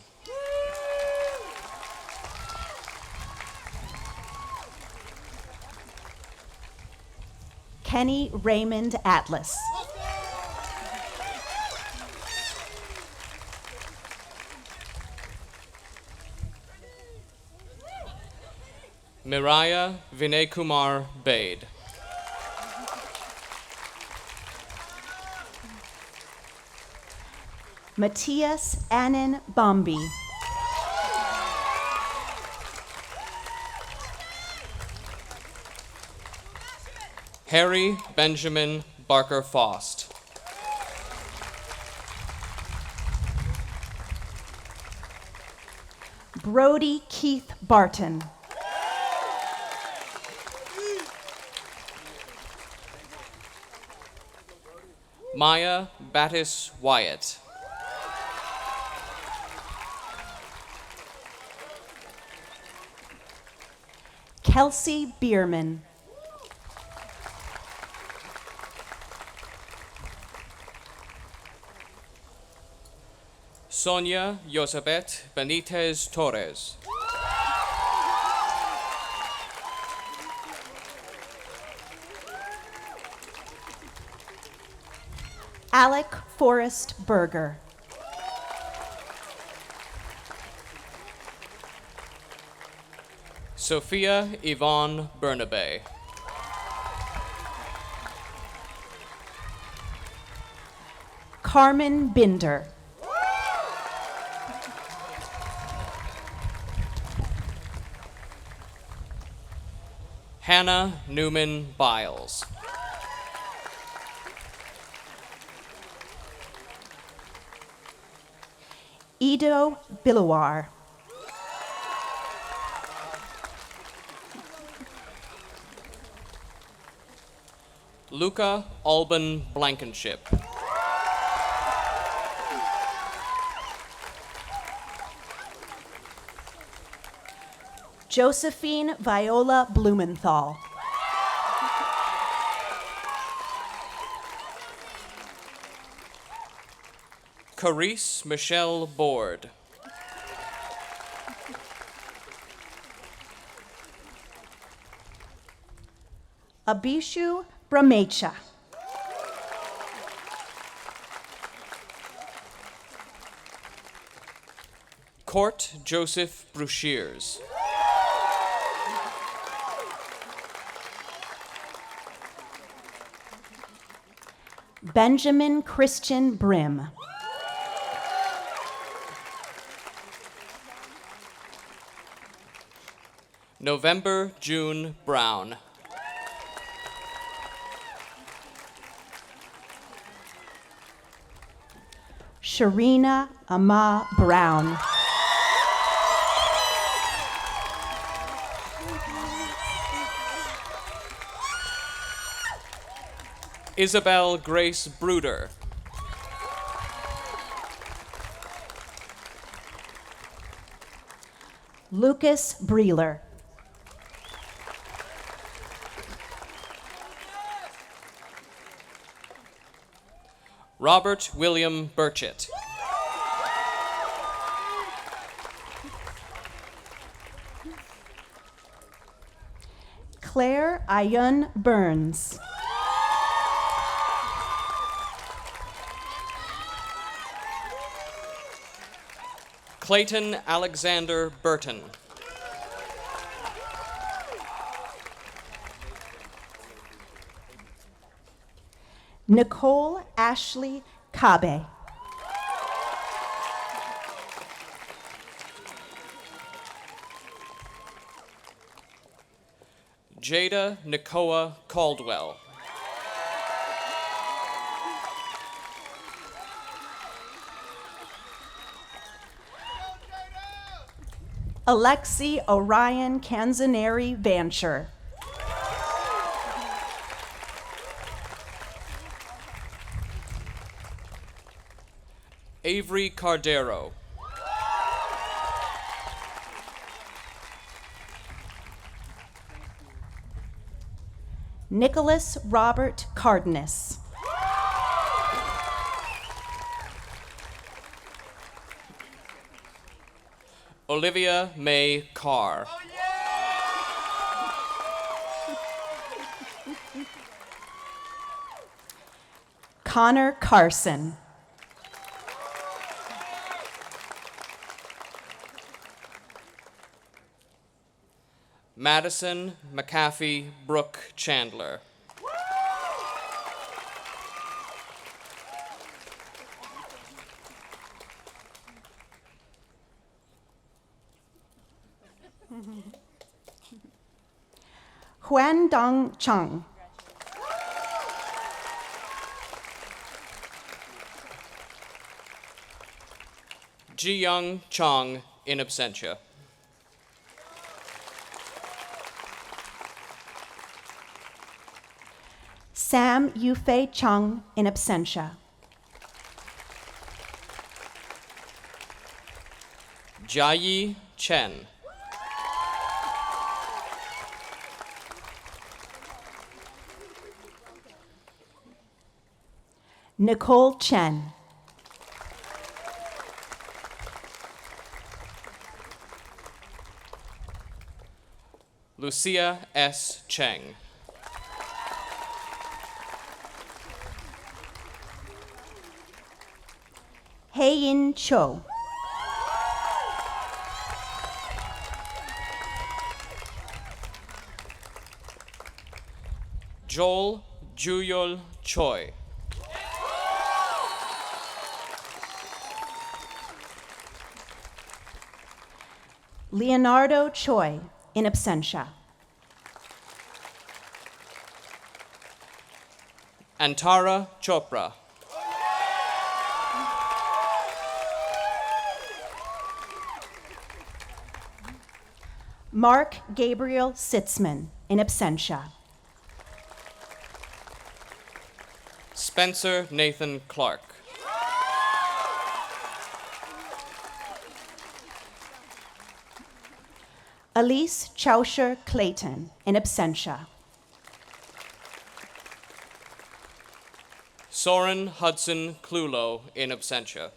Kenny Raymond Atlas. Miraya Vinay Kumar Bade. Matthias Annan Bombi. Harry Benjamin Barker Faust. Brody Keith Barton. Maya Battis Wyatt. Kelsey Bierman. Sonia Josabet Benitez Torres. Alec Forrest Berger. Sophia Yvonne Bernabe. Carmen Binder. Hannah Newman Biles. Ido Bilawar. Luca Alban Blankenship. Josephine Viola Blumenthal. Carice Michelle Board. Abishu Bramecha. Court Joseph Brushears. Benjamin Christian Brim. November June Brown. Sharina Ama Brown. Isabel Grace Bruder. Lucas Breeler. Robert William Burchett. Claire Ayun Burns. Clayton Alexander Burton. Nicole Ashley Kabe. Jada Nicoa Caldwell. Alexi Orion Canzaneri Vancher. Avery Cardero. Nicholas Robert Cardenas. Olivia May Carr. Connor Carson. Madison McAfee Brooke Chandler. Huan Dong Chung. Ji Young Chong in absentia. Sam Yufei Chung in absentia. Jiayi Chen. Nicole Chen. Lucia S. Cheng. Heiyin Cho. Joel Juyol Choi. Leonardo Choi in absentia. Antara Chopra. Mark Gabriel Sitzman in absentia. Spencer Nathan Clark. Elise Chausher Clayton in absentia. Soren Hudson Clulo in absentia.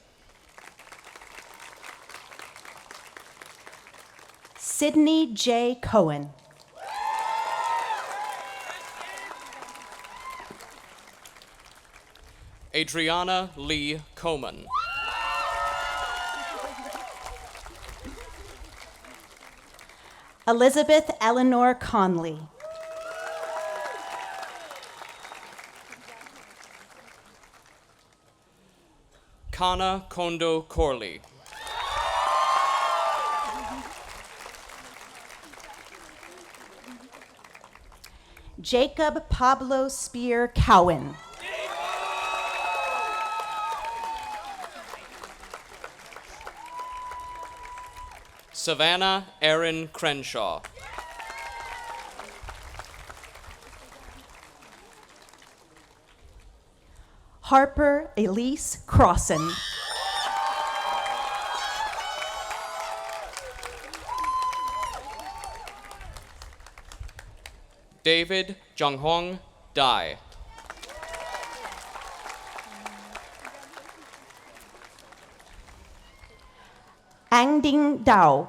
Sydney J. Cohen. Adriana Lee Coman. Elizabeth Eleanor Conley. Kana Kondo Corley. Jacob Pablo Spear Cowan. Savannah Erin Crenshaw. Harper Elise Crossan. David Jonghong Dai. Angding Dao.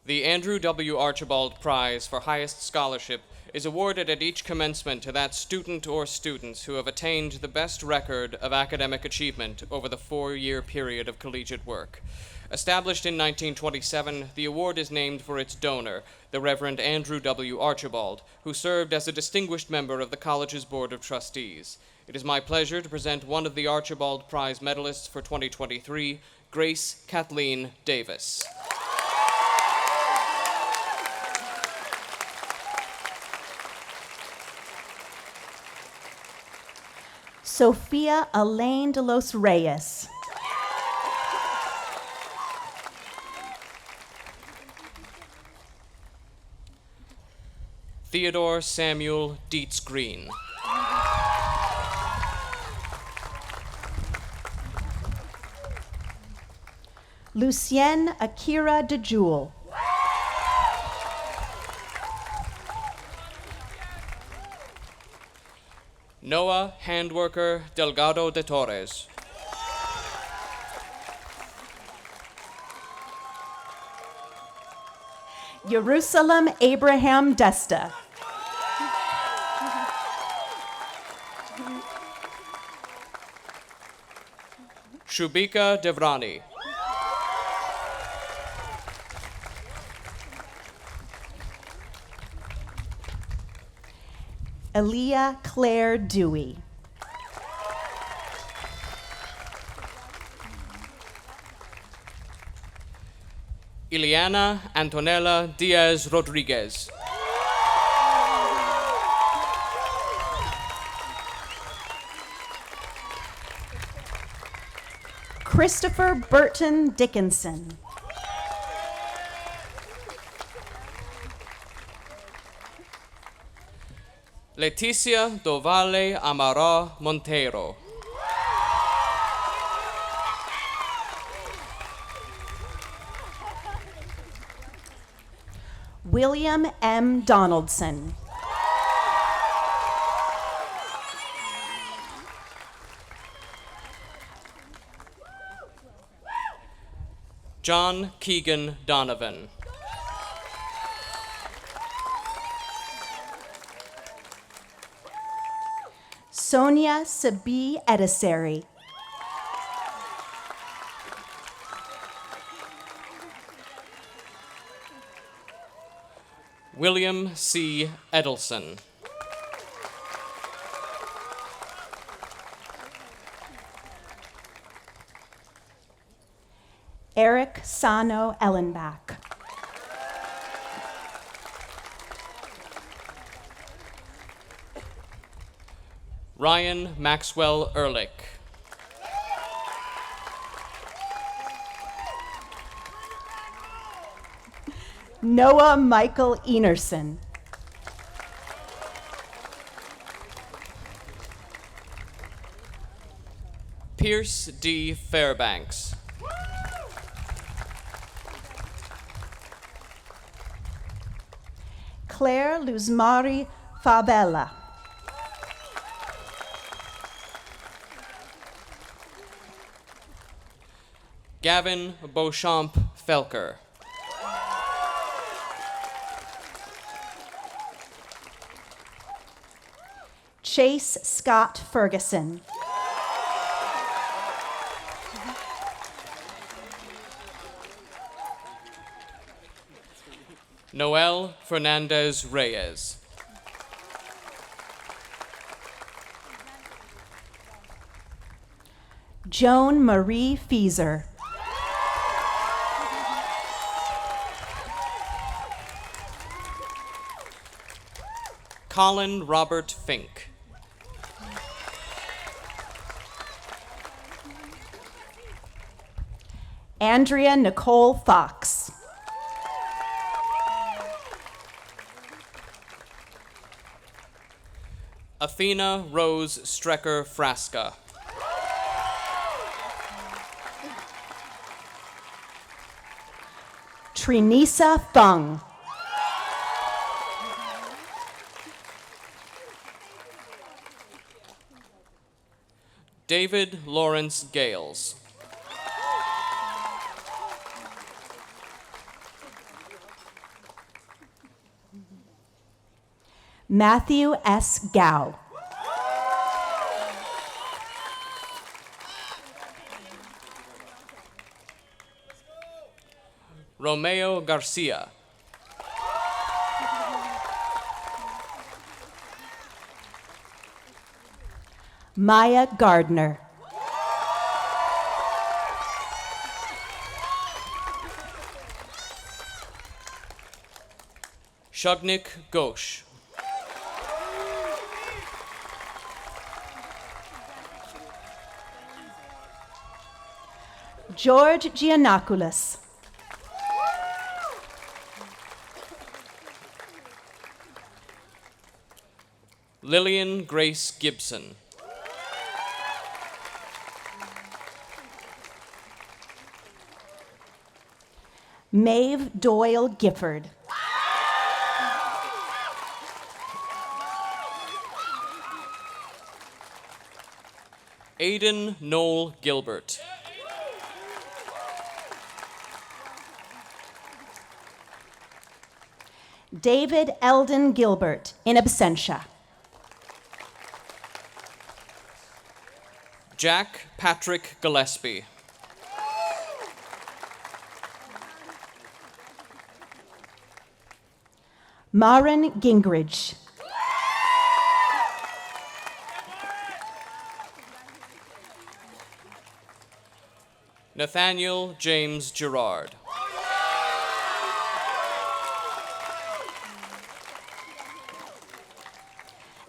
The Andrew W. Archibald Prize for Highest Scholarship is awarded at each commencement to that student or students who have attained the best record of academic achievement over the 4-year period of collegiate work. Established in 1927, the award is named for its donor, the Reverend Andrew W. Archibald, who served as a distinguished member of the college's Board of Trustees. It is my pleasure to present one of the Archibald Prize medalists for 2023, Grace Kathleen Davis. Sophia Elaine de los Reyes. Theodore Samuel Dietz Green. Lucienne Akira DeJewel. Noah Handworker Delgado de Torres. Jerusalem Abraham Desta. Shubika Devrani. Aaliyah Claire Dewey. Ileana Antonella Diaz Rodriguez. Christopher Burton Dickinson. Leticia Dovale Amara Montero. William M. Donaldson. John Keegan Donovan. Sonia Sabi Edisari. William C. Edelson. Eric Sano Ellenbach. Ryan Maxwell Ehrlich. Noah Michael Enerson. Pierce D. Fairbanks. Claire Luzmari Fabella. Gavin Beauchamp Felker. Chase Scott Ferguson. Noel Fernandez Reyes. Joan Marie Fieser. Colin Robert Fink. Andrea Nicole Fox. Athena Rose Strecker Frasca. Trinisa Fung. David Lawrence Gales. Matthew S. Gao. Romeo Garcia. Maya Gardner. Shugnik Ghosh. George Giannakoulis. Lillian Grace Gibson. Maeve Doyle Gifford. Aidan Noel Gilbert. David Eldon Gilbert, in absentia. Jack Patrick Gillespie. Maren Gingrich. Nathaniel James Gerard.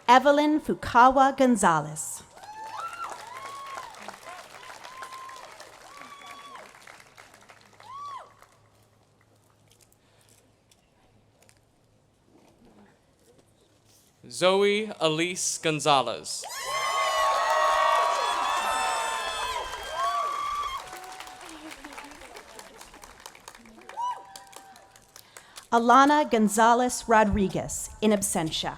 Evelyn Fukawa Gonzalez. Zoe Elise Gonzalez. Alana Gonzalez Rodriguez, in absentia.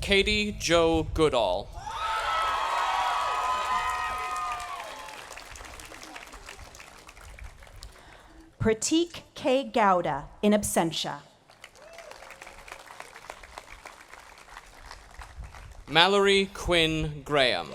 Katie Jo Goodall. Pratik K. Gowda, in absentia. Mallory Quinn Graham.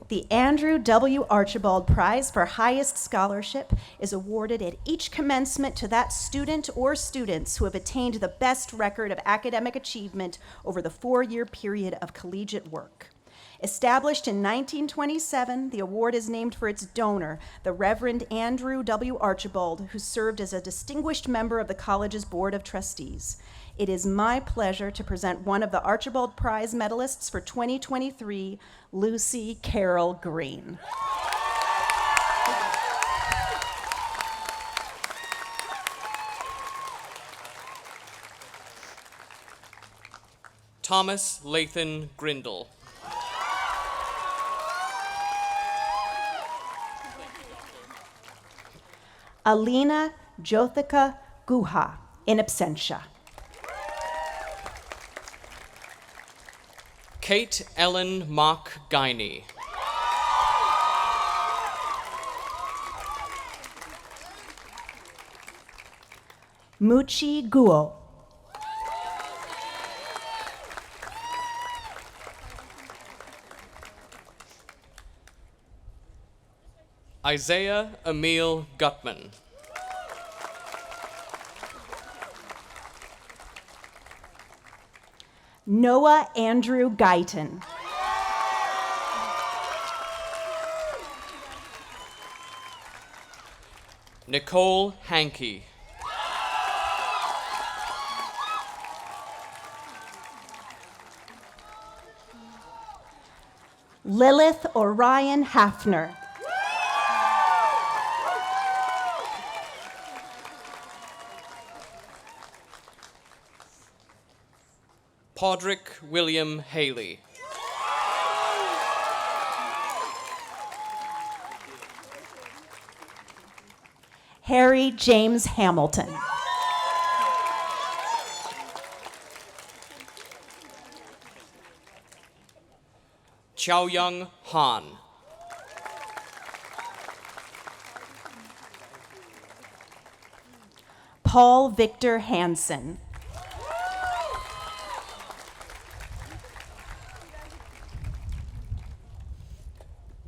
The Andrew W. Archibald Prize for Highest Scholarship is awarded at each commencement to that student or students who have attained the best record of academic achievement over the 4-year period of collegiate work. Established in 1927, the award is named for its donor, the Reverend Andrew W. Archibald, who served as a distinguished member of the college's Board of Trustees. It is my pleasure to present one of the Archibald Prize medalists for 2023, Lucy Carol Green. Thomas Lathan Grindle. Alina Jothika Guha, in absentia. Kate Ellen Mock Guiney. Muchi Guo. Isaiah Emil Gutman. Noah Andrew Guyton. Nicole Hankey. Lilith Orion Hafner. Podrick William Haley. Harry James Hamilton. Xiaoyang Han. Paul Victor Hansen.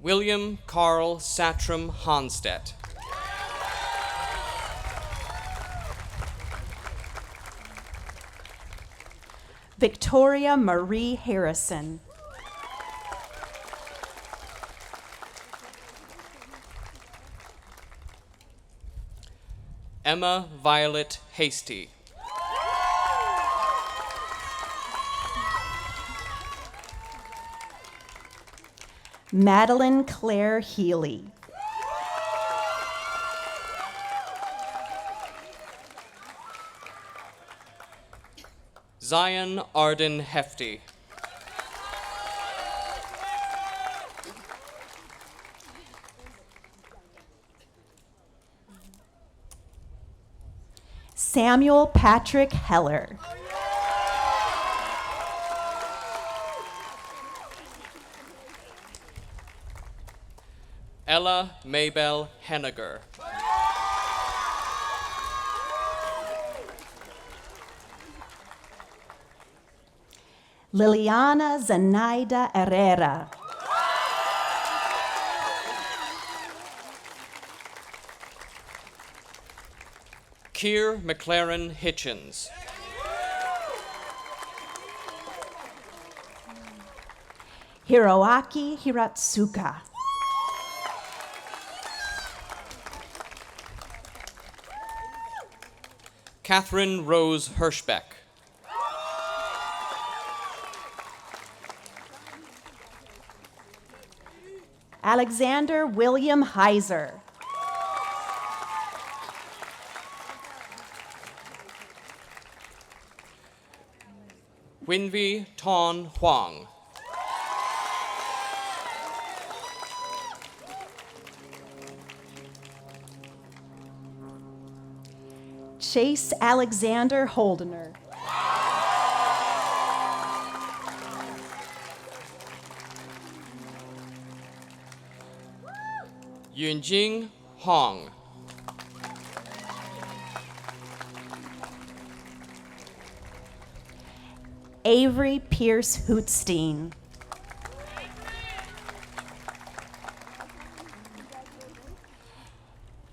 William Carl Satram Honstedt. Victoria Marie Harrison. Emma Violet Hasty. Madeline Claire Healy. Zion Arden Hefty. Samuel Patrick Heller. Ella Maybell Henniger. Liliana Zenaida Herrera. Keir McLaren Hitchens. Hiroaki Hiratsuka. Catherine Rose Hirschbeck. Alexander William Heiser. Winvi Ton Huang. Chase Alexander Holdener. Yunjing Hong. Avery Pierce Hootstein.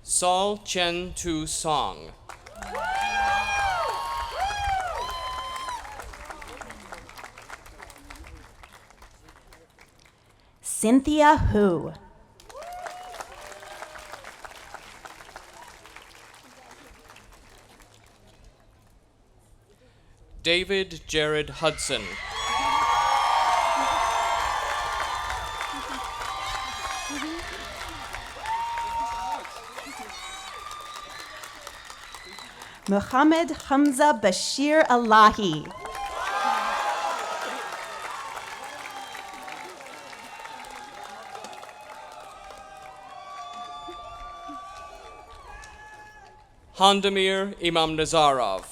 Saul Chen Tu Song. Cynthia Hu. David Jared Hudson. Muhammad Hamza Bashir Alahi. Handamir Imam Nazarov.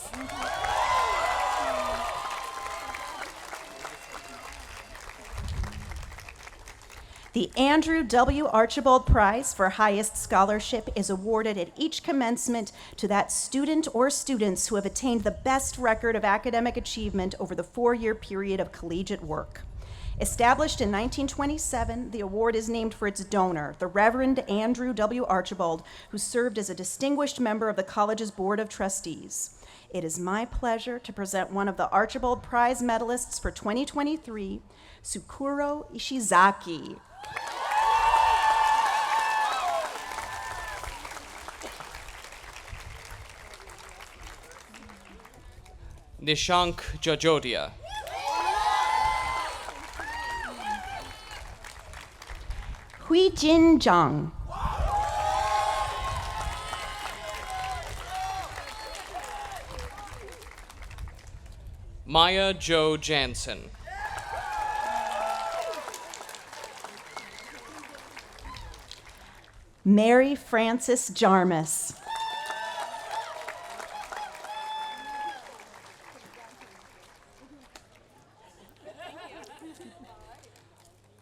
The Andrew W. Archibald Prize for Highest Scholarship is awarded at each commencement to that student or students who have attained the best record of academic achievement over the 4-year period of collegiate work. Established in 1927, the award is named for its donor, the Reverend Andrew W. Archibald, who served as a distinguished member of the college's Board of Trustees. It is my pleasure to present one of the Archibald Prize medalists for 2023, Sukuro Ishizaki. Nishank Jajodia. Hui Jin Zhang. Maya Jo Jansen. Mary Frances Jarmus.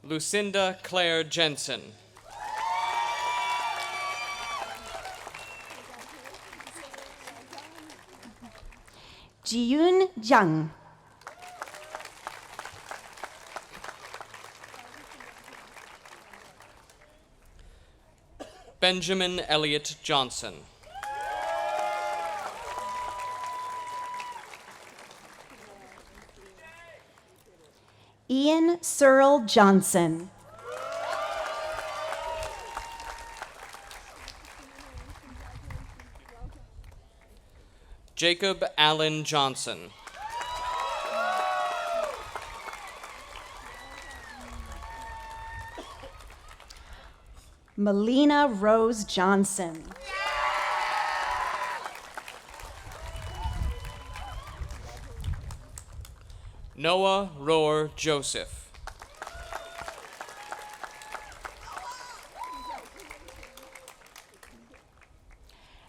Lucinda Claire Jensen. Jiyun Jiang. Benjamin Elliott Johnson. Ian Searle Johnson. Jacob Allen Johnson. Melina Rose Johnson. Noah Rohr Joseph.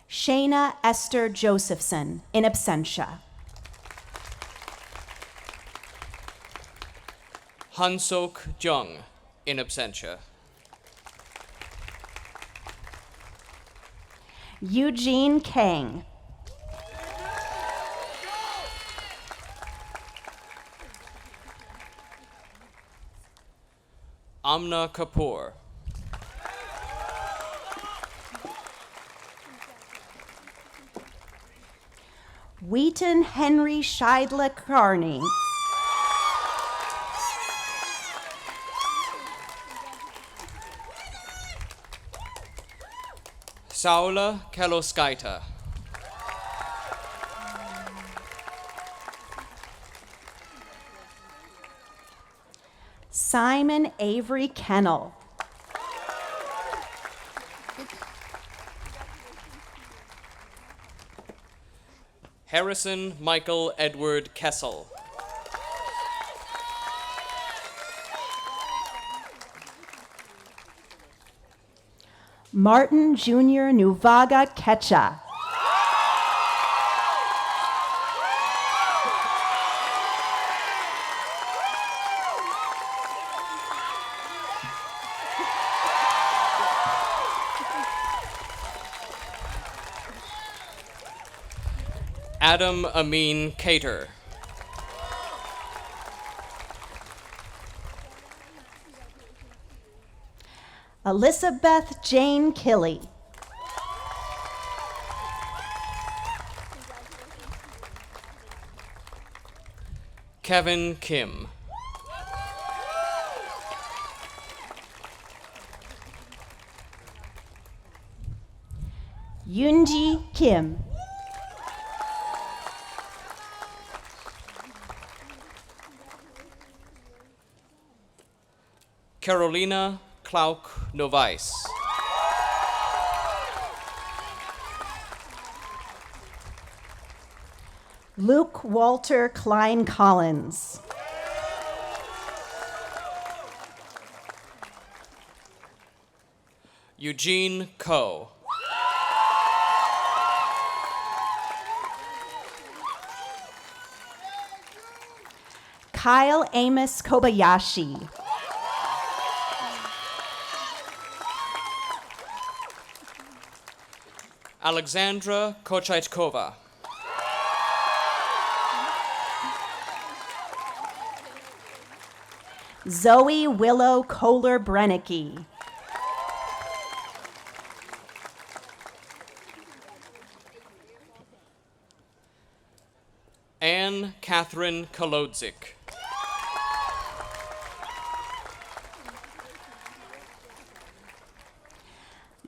Shayna Esther Josephson, in absentia. Hansok Jung, in absentia. Eugene Kang. Amna Kapoor. Wheaton Henry Scheidler Carney. Saula Keloskaita. Simon Avery Kennel. Harrison Michael Edward Kessel. Martin Jr. Nuvaga Kecha. Adam Amin Cater. Elizabeth Jane Killy. Kevin Kim. Yoonji Kim. Carolina Klauk Novice. Luke Walter Klein Collins. Eugene Ko. Kyle Amos Kobayashi. Alexandra Kochaitkova. Zoe Willow Kohler Brennicky. Anne Catherine Kolodzik.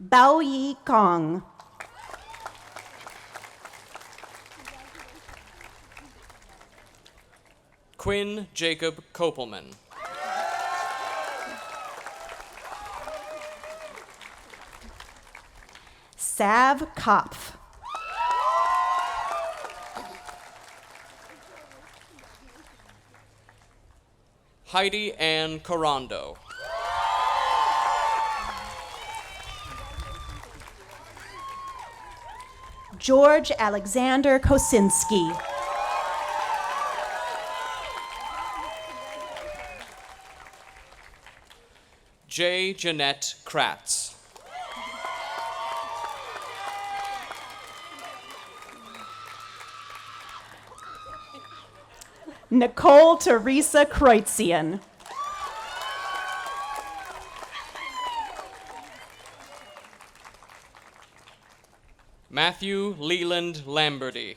Bao Yi Kong. Quinn Jacob Kopelman. Sav Kopf. Heidi Ann Corondo. George Alexander Kosinski. J. Jeanette Kratz. Nicole Teresa Kreutzian. Matthew Leland Lamberty.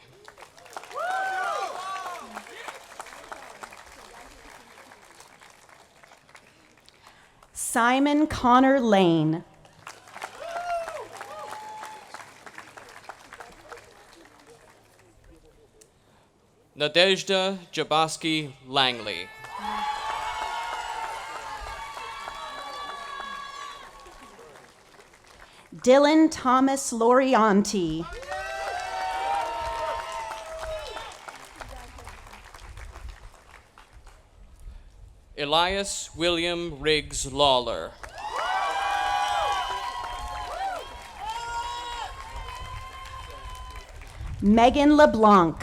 Simon Connor Lane. Nadezhda Jaboski Langley. Dylan Thomas Lorianti. Elias William Riggs Lawler. Megan LeBlanc.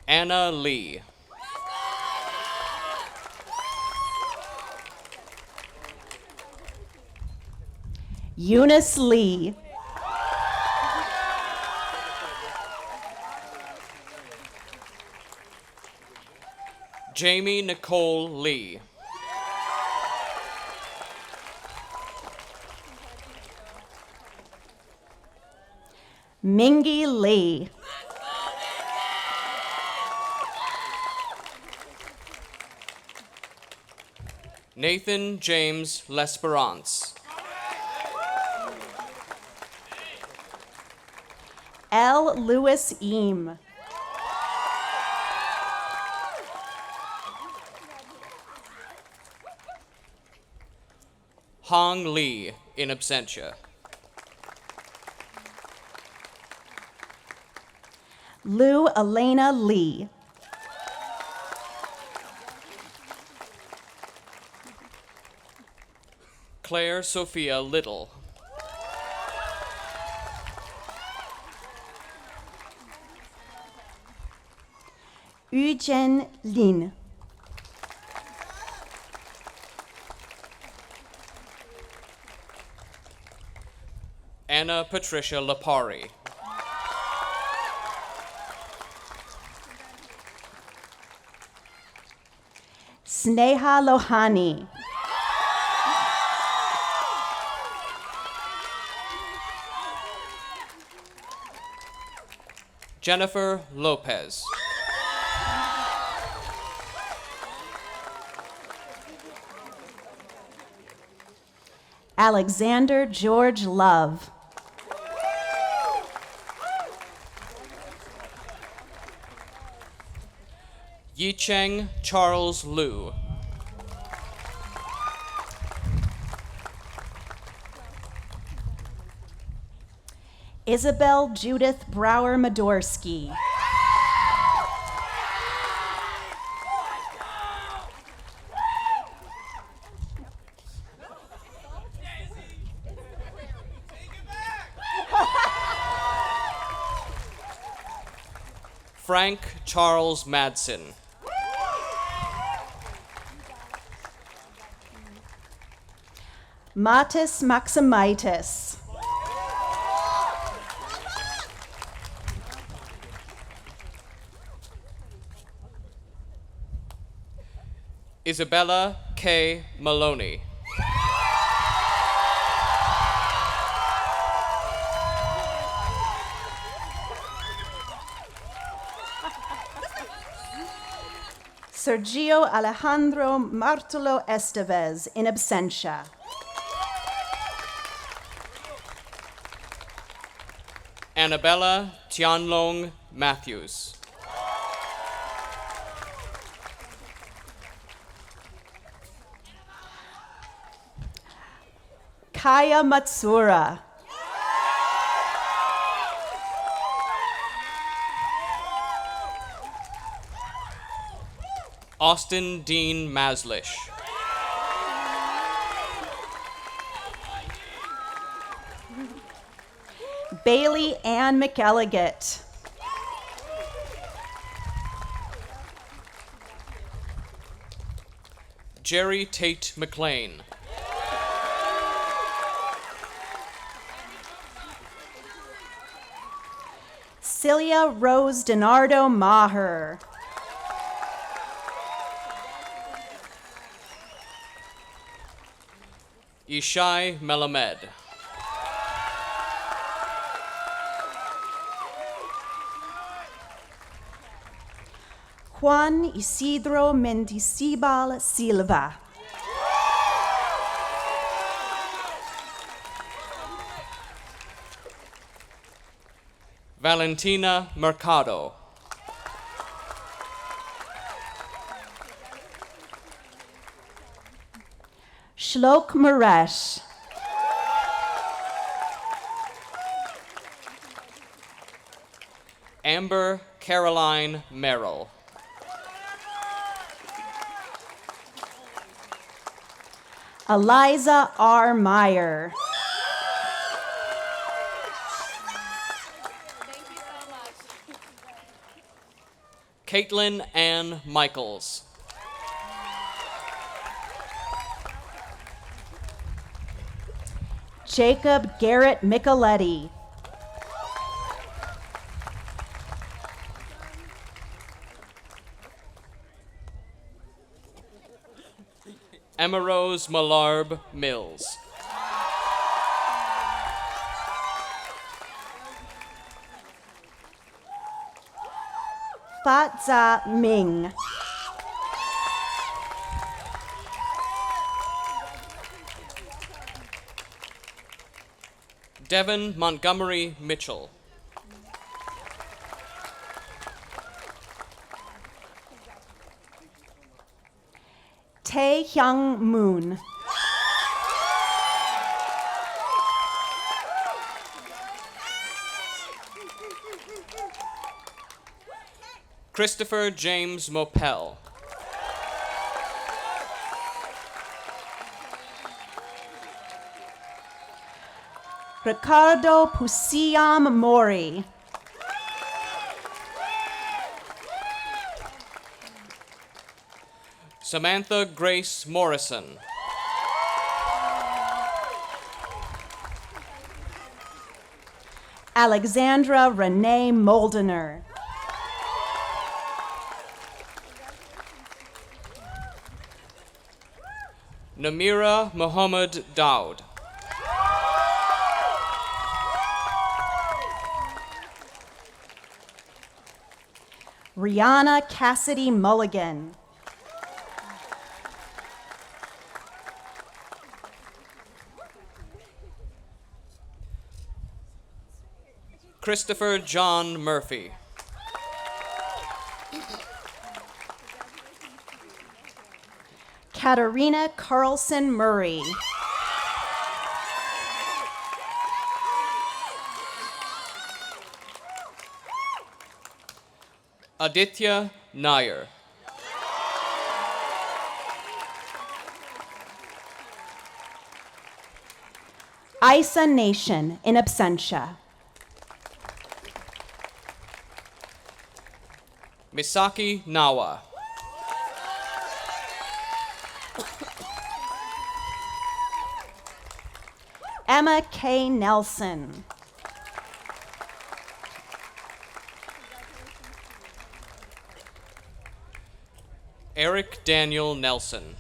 Anna Lee. Eunice Lee. Jamie Nicole Lee. Mingy Lee. Nathan James L'Esperance. L. Lewis Eam. Hong Lee in absentia. Lou Elena Lee. Claire Sophia Little. Yujen Lin. Anna Patricia Lapari. Sneha Lohani. Jennifer Lopez. Alexander George Love. Yicheng Charles Liu. Isabel Judith Brower-Madorsky. Frank Charles Madsen. Matis Maximitis. Isabella K. Maloney. Sergio Alejandro Martolo Estevez, in absentia. Annabella Tianlong Matthews. Kaya Matsura. Austin Dean Maslish. Bailey Ann McElligott. Jerry Tate McLean. Celia Rose Donardo Maher. Ishai Melamed. Juan Isidro Mendicibal Silva. Valentina Mercado. Shlok Maresh. Amber Caroline Merrill. Eliza R. Meyer. Caitlin Ann Michaels. Jacob Garrett Micheletti. Emma Rose Malarb Mills. Fatza Ming. Devin Montgomery Mitchell. Tae Hyung Moon. Christopher James Mopel. Ricardo Pusiam Mori. Samantha Grace Morrison. Alexandra Renee Moldener. Namira Muhammad Daud. Rihanna Cassidy Mulligan. Christopher John Murphy. Katarina Carlson Murray. Aditya Nair. Isa Nation in absentia. Misaki Nawa. Emma K. Nelson. Eric Daniel Nelson.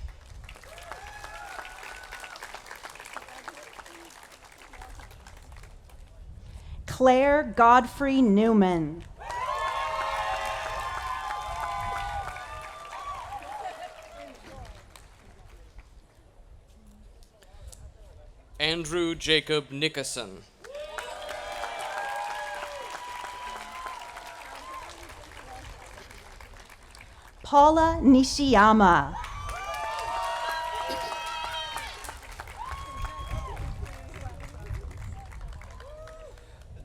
Claire Godfrey Newman. Andrew Jacob Nickerson. Paula Nishiyama.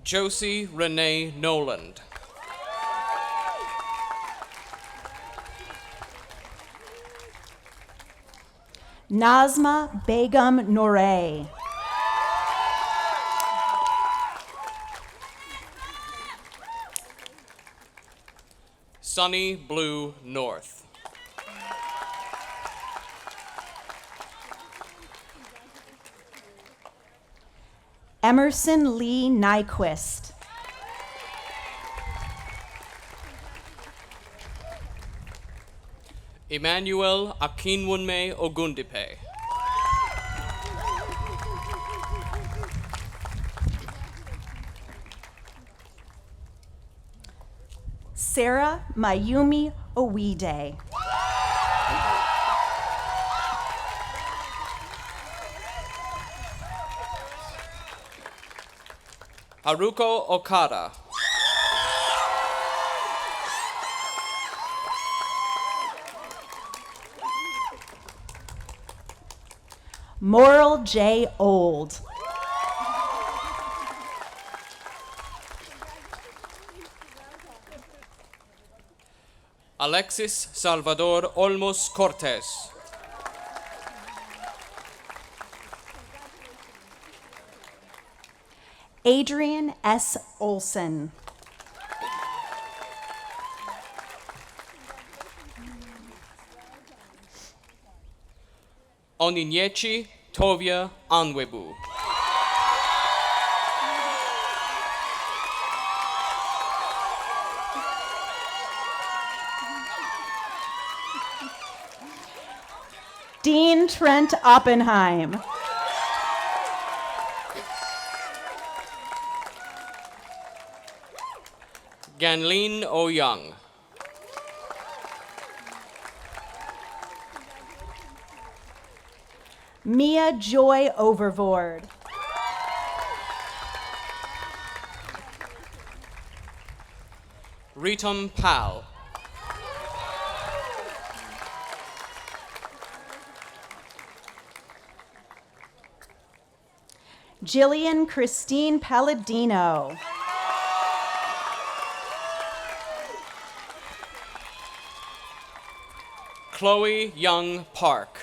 Josie Renee Noland. Nazma Begum Noray. Sunny Blue North. Emerson Lee Nyquist. Emmanuel Akinwunme Ogundipe. Sarah Mayumi Owide. Haruko Okada. Moral J. Old. Alexis Salvador Olmos Cortez. Adrian S. Olson. Oninyechi Tovia Anwebu. Dean Trent Oppenheim. Ganlin O. Young. Mia Joy Overvoord. Ritam Pal. Jillian Christine Palladino. Chloe Young Park.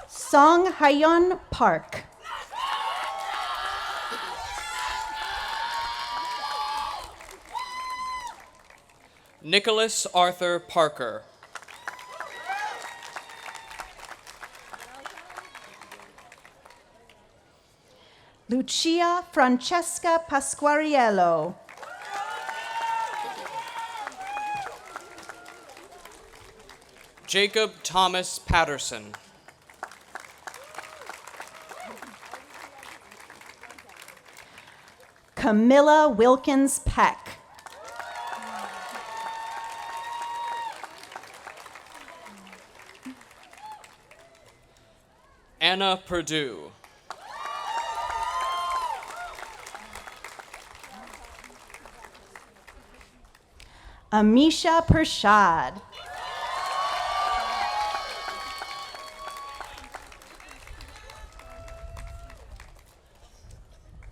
Song Hyun Park. Nicholas Arthur Parker. Lucia Francesca Pasquariello. Jacob Thomas Patterson. Camilla Wilkins Peck. Anna Perdue. Amisha Pershad.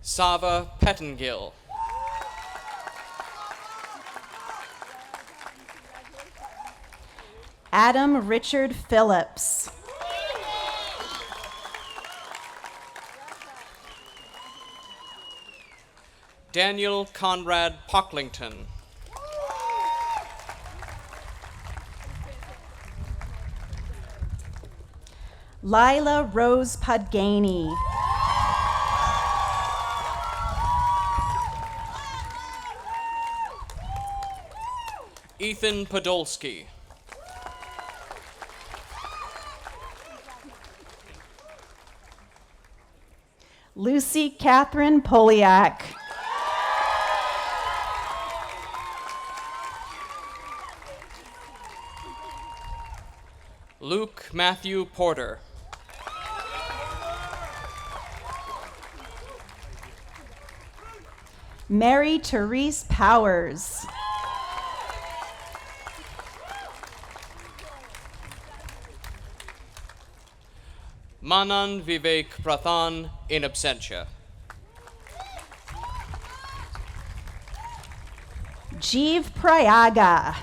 Sava Pettengill. Adam Richard Phillips. Daniel Conrad Pocklington. Lila Rose Pudganey. Ethan Podolsky. Lucy Catherine Poliak. Luke Matthew Porter. Mary Therese Powers. Manan Vivek Prathan in absentia. Jeev Prayaga.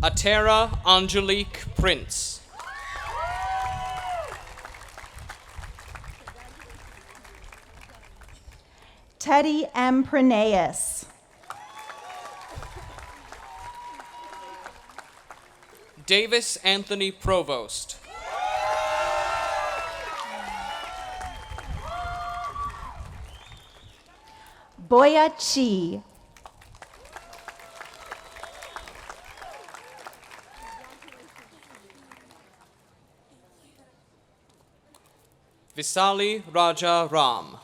Atera Angelique Prince. Teddy M. Praneas. Davis Anthony Provost. Boya Chi. Visali Raja Ram.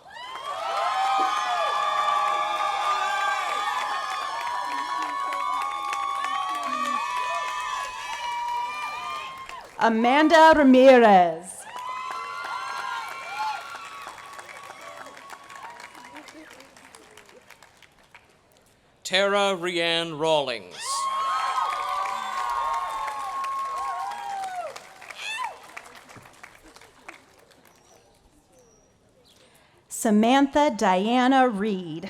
Amanda Ramirez. Tara Rianne Rawlings. Samantha Diana Reed.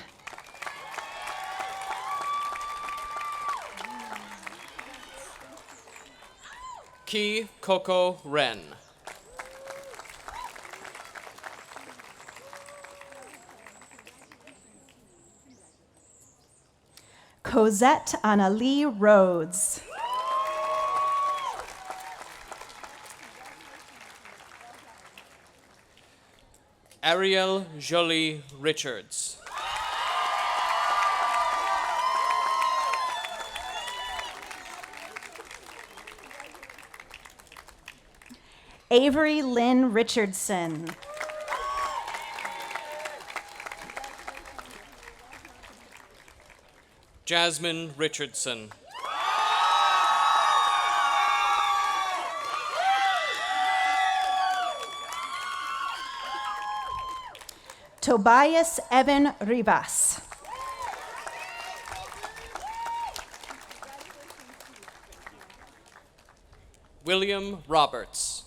Ki Coco Ren. Cosette Annalie Rhodes. Ariel Jolie Richards. Avery Lynn Richardson. Jasmine Richardson. Tobias Evan Rivas. William Roberts.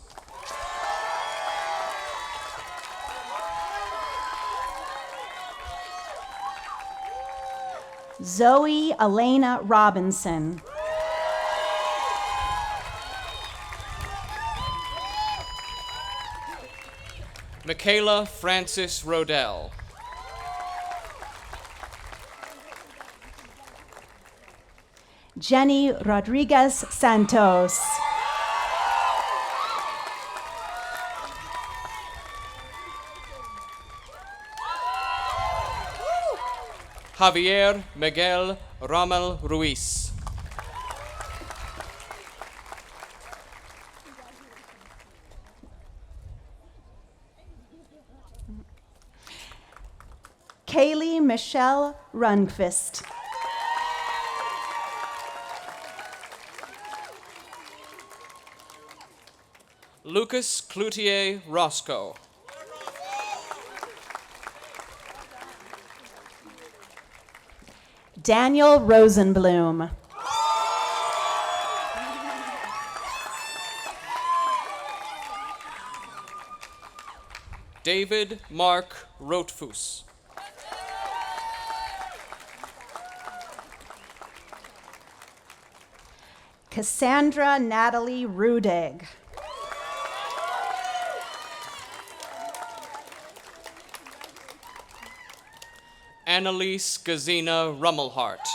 Zoe Elena Robinson. Michaela Francis Rodell. Jenny Rodriguez Santos. Javier Miguel Ramel Ruiz. Kaylee Michelle Runquist. Lucas Cloutier Roscoe. Daniel Rosenblum. David Mark Rotfuss. Cassandra Natalie Rudig. Annalise Gazina Rummelhart.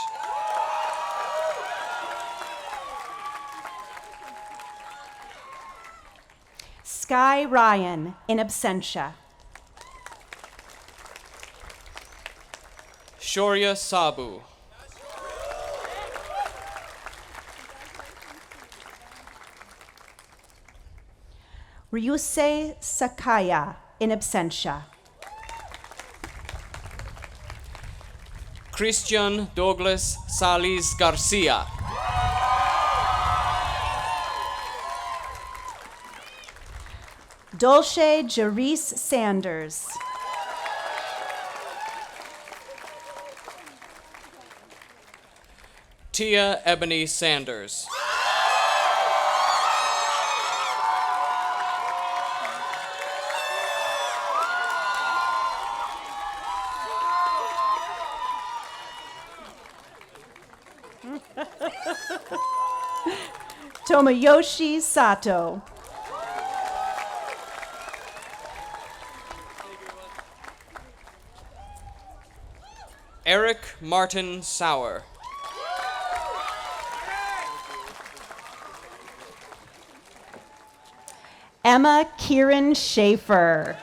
Sky Ryan, in absentia. Shoria Sabu. Ryusei Sakaya, in absentia. Christian Douglas Salis Garcia. Dolce Jerice Sanders. Tia Ebony Sanders. Tomoyoshi Sato. Eric Martin Sauer. Emma Kieran Schaefer.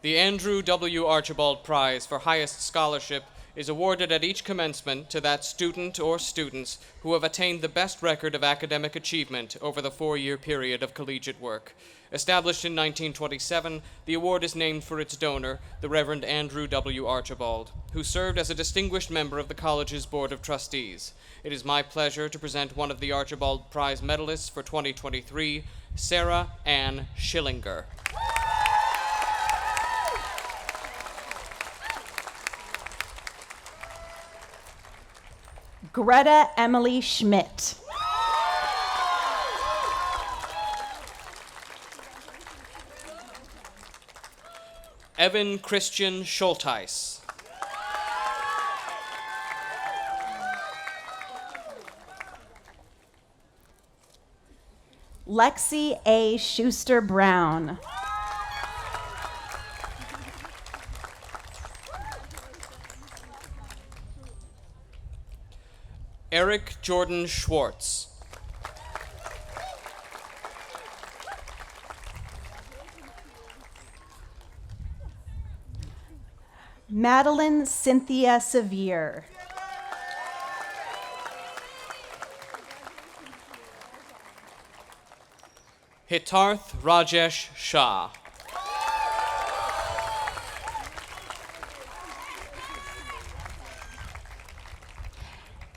The Andrew W. Archibald Prize for Highest Scholarship is awarded at each commencement to that student or students who have attained the best record of academic achievement over the 4-year period of collegiate work. Established in 1927, the award is named for its donor, the Reverend Andrew W. Archibald, who served as a distinguished member of the college's Board of Trustees. It is my pleasure to present one of the Archibald Prize medalists for 2023, Sarah Ann Schillinger. Greta Emily Schmidt. Evan Christian Schulteis. Lexi A. Schuster Brown. Eric Jordan Schwartz. Madeline Cynthia Sevier. Hitarth Rajesh Shah.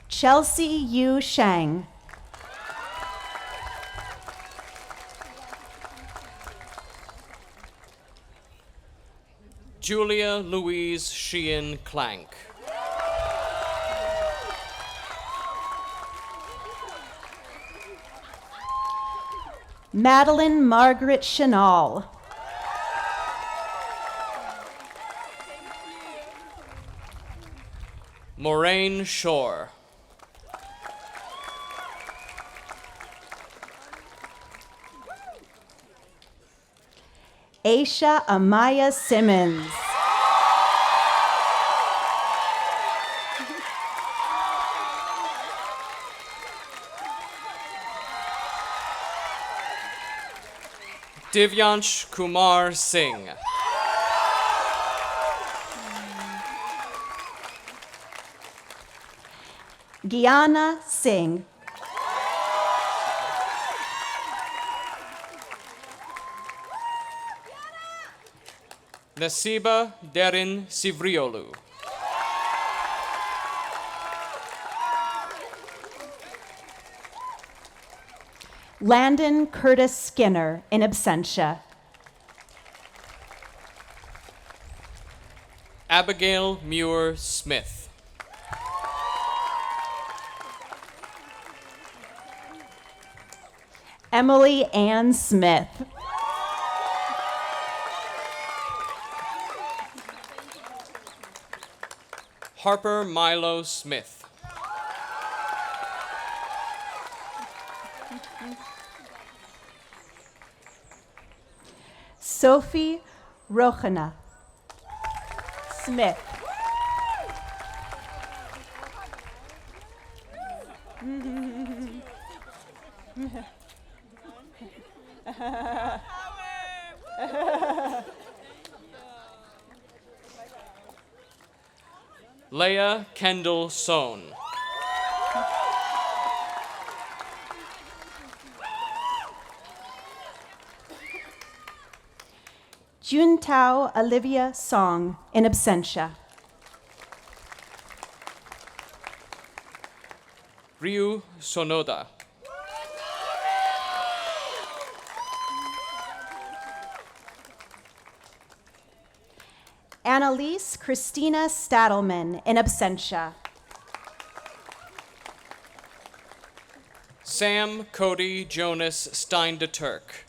Chelsea Yu Shang. Julia Louise Sheehan Clank. Madeline Margaret Chenal. Moraine Shore. Aisha Amaya Simmons. Divyansh Kumar Singh. Gianna Singh. Nasiba Derin Sivriolu. Landon Curtis Skinner, in absentia. Abigail Muir Smith. Emily Ann Smith. Harper Milo Smith. Sophie Rochana Smith. Leah Kendall Sohn. Juntao Olivia Song, in absentia. Ryu Sonoda. Annalise Christina Stadelman, in absentia. Sam Cody Jonas Stein de Turk.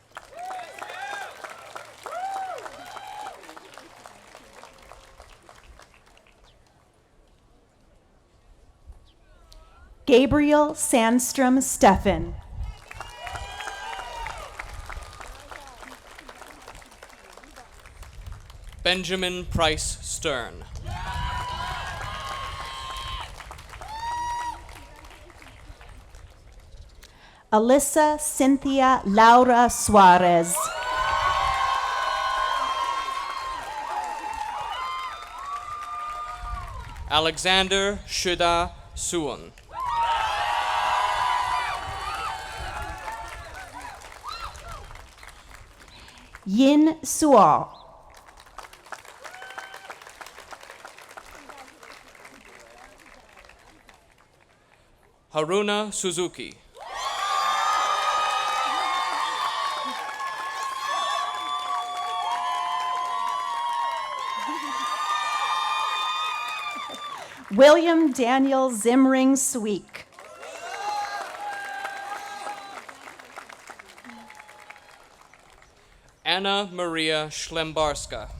Gabriel Sandstrom Steffen. Benjamin Price Stern. Alyssa Cynthia Laura Suarez. Alexander Shuda Suon. Yin Suo. Haruna Suzuki. William Daniel Zimring Sweek. Anna Maria Schlembarska.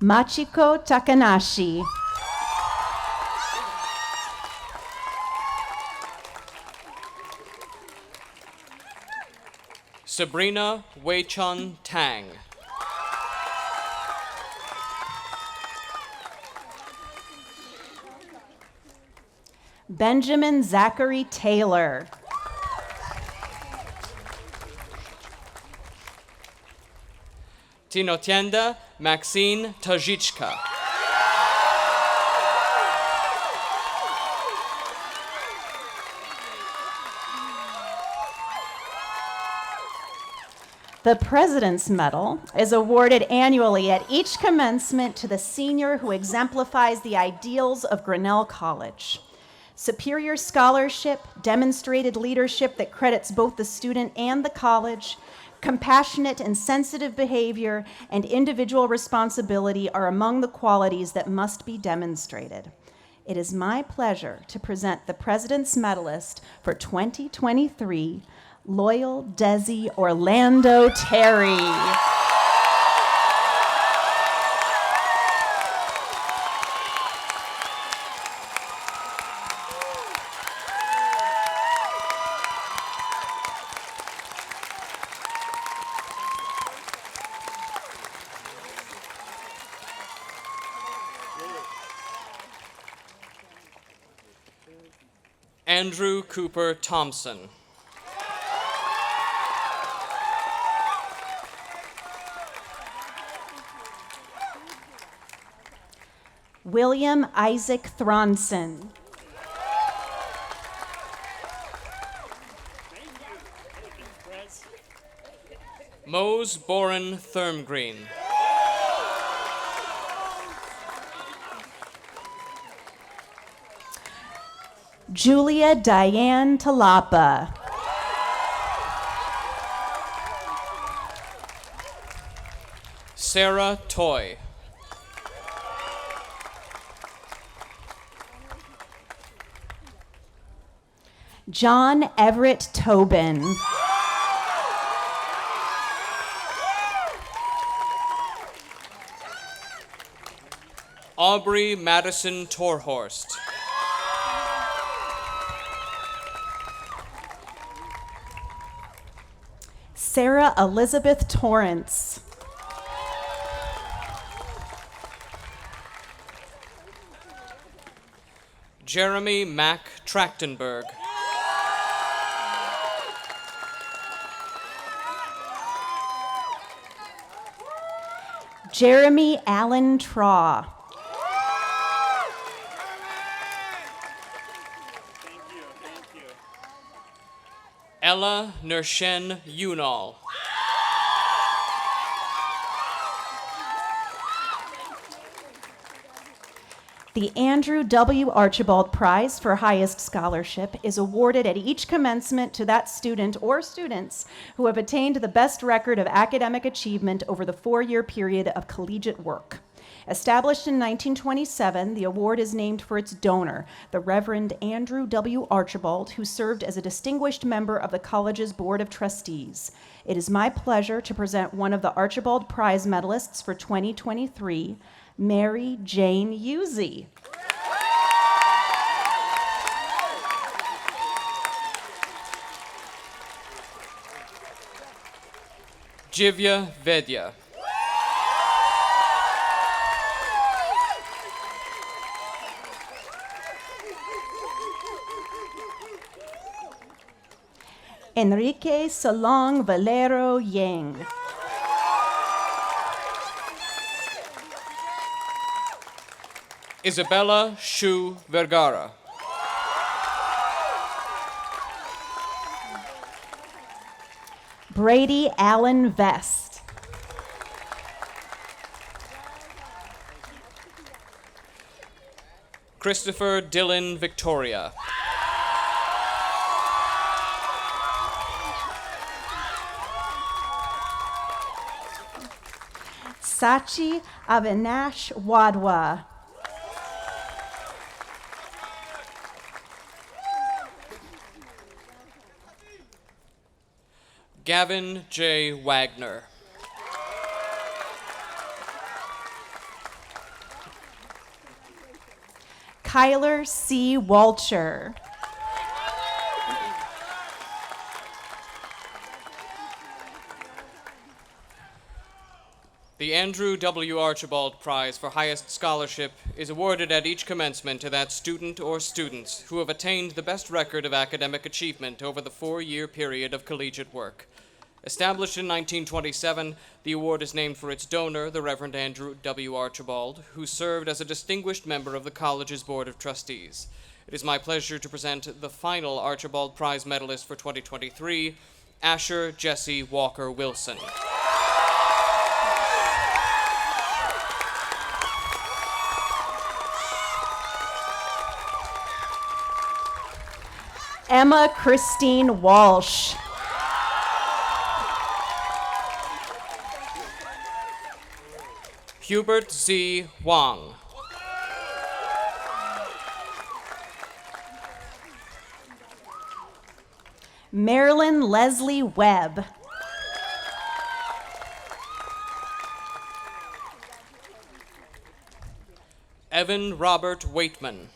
Machiko Takanashi. Sabrina Weichun Tang. Benjamin Zachary Taylor. Tinotienda Maxine Tajichka. The President's Medal is awarded annually at each commencement to the senior who exemplifies the ideals of Grinnell College. Superior scholarship, demonstrated leadership that credits both the student and the college, compassionate and sensitive behavior, and individual responsibility are among the qualities that must be demonstrated. It is my pleasure to present the President's Medalist for 2023, Loyal Desi Orlando Terry. Andrew Cooper Thompson. William Isaac Thronson. Mose Boren Thurmgreen. Julia Diane Talapa. Sarah Toy. John Everett Tobin. Aubrey Madison Torhorst. Sarah Elizabeth Torrance. Jeremy Mack Trachtenberg. Jeremy Allen Traw. Ella Nershen Yunal. The Andrew W. Archibald Prize for Highest Scholarship is awarded at each commencement to that student or students who have attained the best record of academic achievement over the 4-year period of collegiate work. Established in 1927, the award is named for its donor, the Reverend Andrew W. Archibald, who served as a distinguished member of the college's Board of Trustees. It is my pleasure to present one of the Archibald Prize medalists for 2023, Mary Jane Usey. Jivya Vedya. Enrique Solong Valero Yang. Isabella Shu Vergara. Brady Allen Vest. Christopher Dillon Victoria. Sachi Avinash Wadwa. Gavin J. Wagner. Kyler C. Walcher. The Andrew W. Archibald Prize for Highest Scholarship is awarded at each commencement to that student or students who have attained the best record of academic achievement over the 4-year period of collegiate work. Established in 1927, the award is named for its donor, the Reverend Andrew W. Archibald, who served as a distinguished member of the college's Board of Trustees. It is my pleasure to present the final Archibald Prize medalist for 2023, Asher Jesse Walker Wilson. Emma Christine Walsh. Hubert Z. Wang. Marilyn Leslie Webb. Evan Robert Waitman.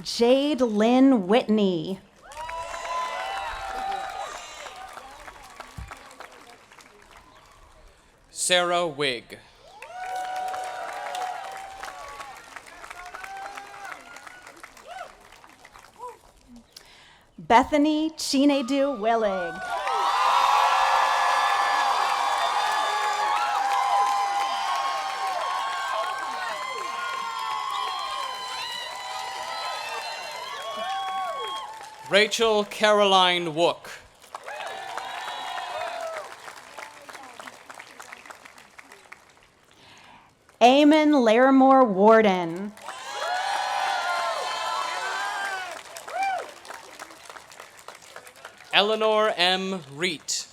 Jade Lynn Whitney. Sarah Wigg. Bethany Chinedu Willig. Rachel Caroline Wook. Eamon Larimore Warden. Eleanor M. Reet.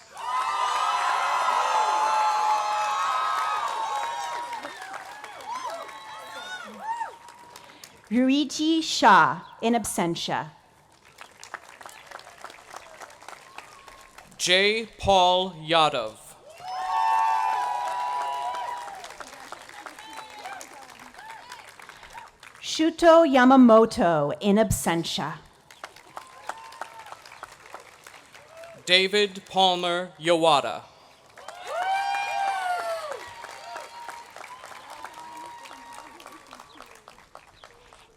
Ruiji Shah, in absentia. J. Paul Yadav. Shuto Yamamoto, in absentia. David Palmer Yawada.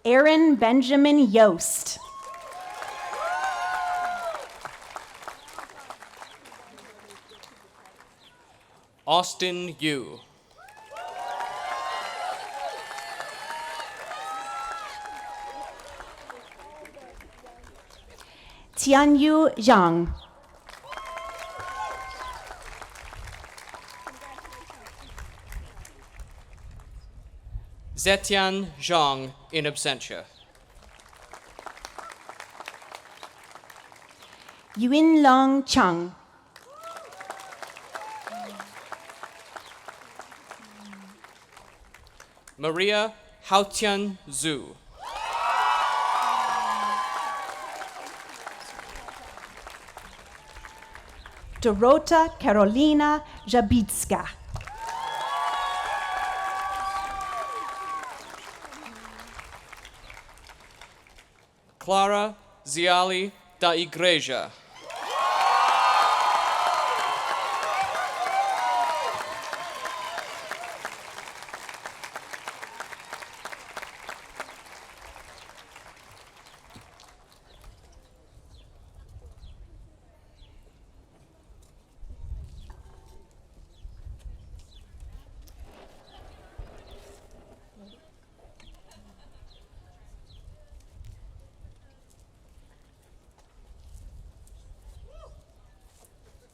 Aaron Benjamin Yost. Austin Yu. Tianyu Zhang. Zetian Zhang, in absentia. Yuinlong Chang. Maria Haotian Zhu. Dorota Carolina Jabitska. Clara Ziali da Igreja.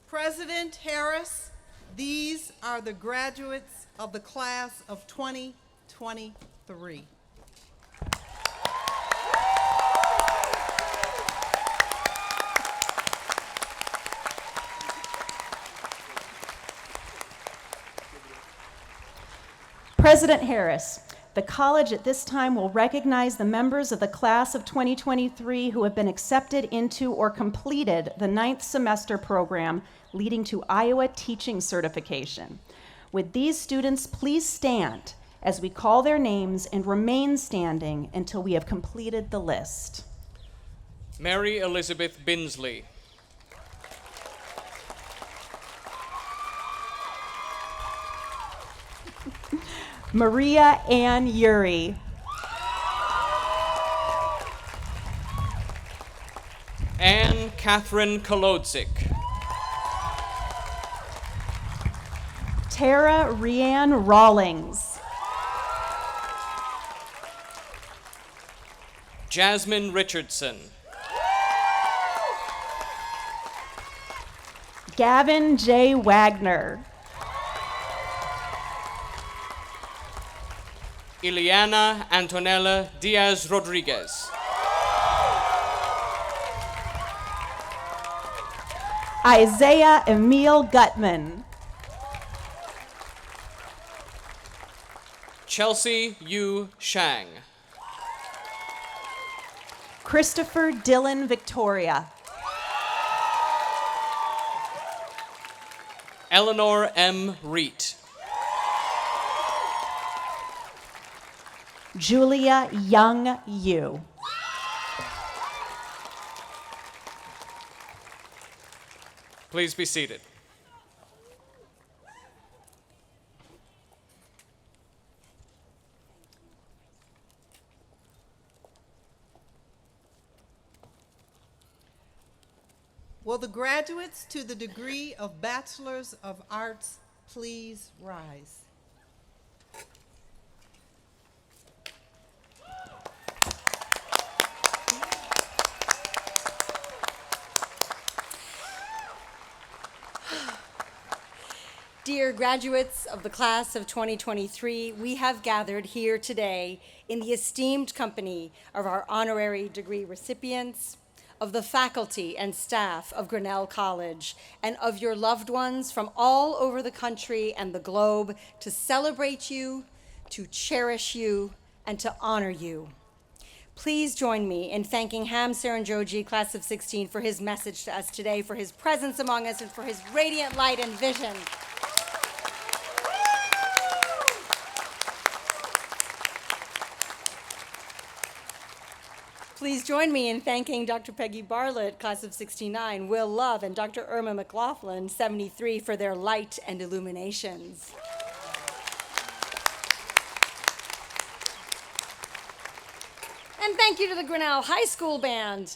President Harris, these are the graduates of the class of 2023. President Harris, the college at this time will recognize the members of the class of 2023 who have been accepted into or completed the 9th semester program leading to Iowa teaching certification. Would these students please stand as we call their names and remain standing until we have completed the list? Mary Elizabeth Binsley. Maria Ann Uri. Anne Catherine Kolodzik. Tara Rianne Rawlings. Jasmine Richardson. Gavin J. Wagner. Ileana Antonella Diaz Rodriguez. Isaiah Emil Gutman. Chelsea Yu Shang. Christopher Dillon Victoria. Eleanor M. Reet. Julia Young Yu. Please be seated. Will the graduates to the degree of Bachelors of Arts please rise? Dear graduates of the class of 2023, we have gathered here today in the esteemed company of our honorary degree recipients, of the faculty and staff of Grinnell College, and of your loved ones from all over the country and the globe to celebrate you, to cherish you, and to honor you. Please join me in thanking Ham Serunjogi, class of 16, for his message to us today, for his presence among us, and for his radiant light and vision. Please join me in thanking Dr. Peggy Barlett, class of 69, Will Love, and Dr. Irma McClaurin, 73, for their light and illuminations. And thank you to the Grinnell High School Band.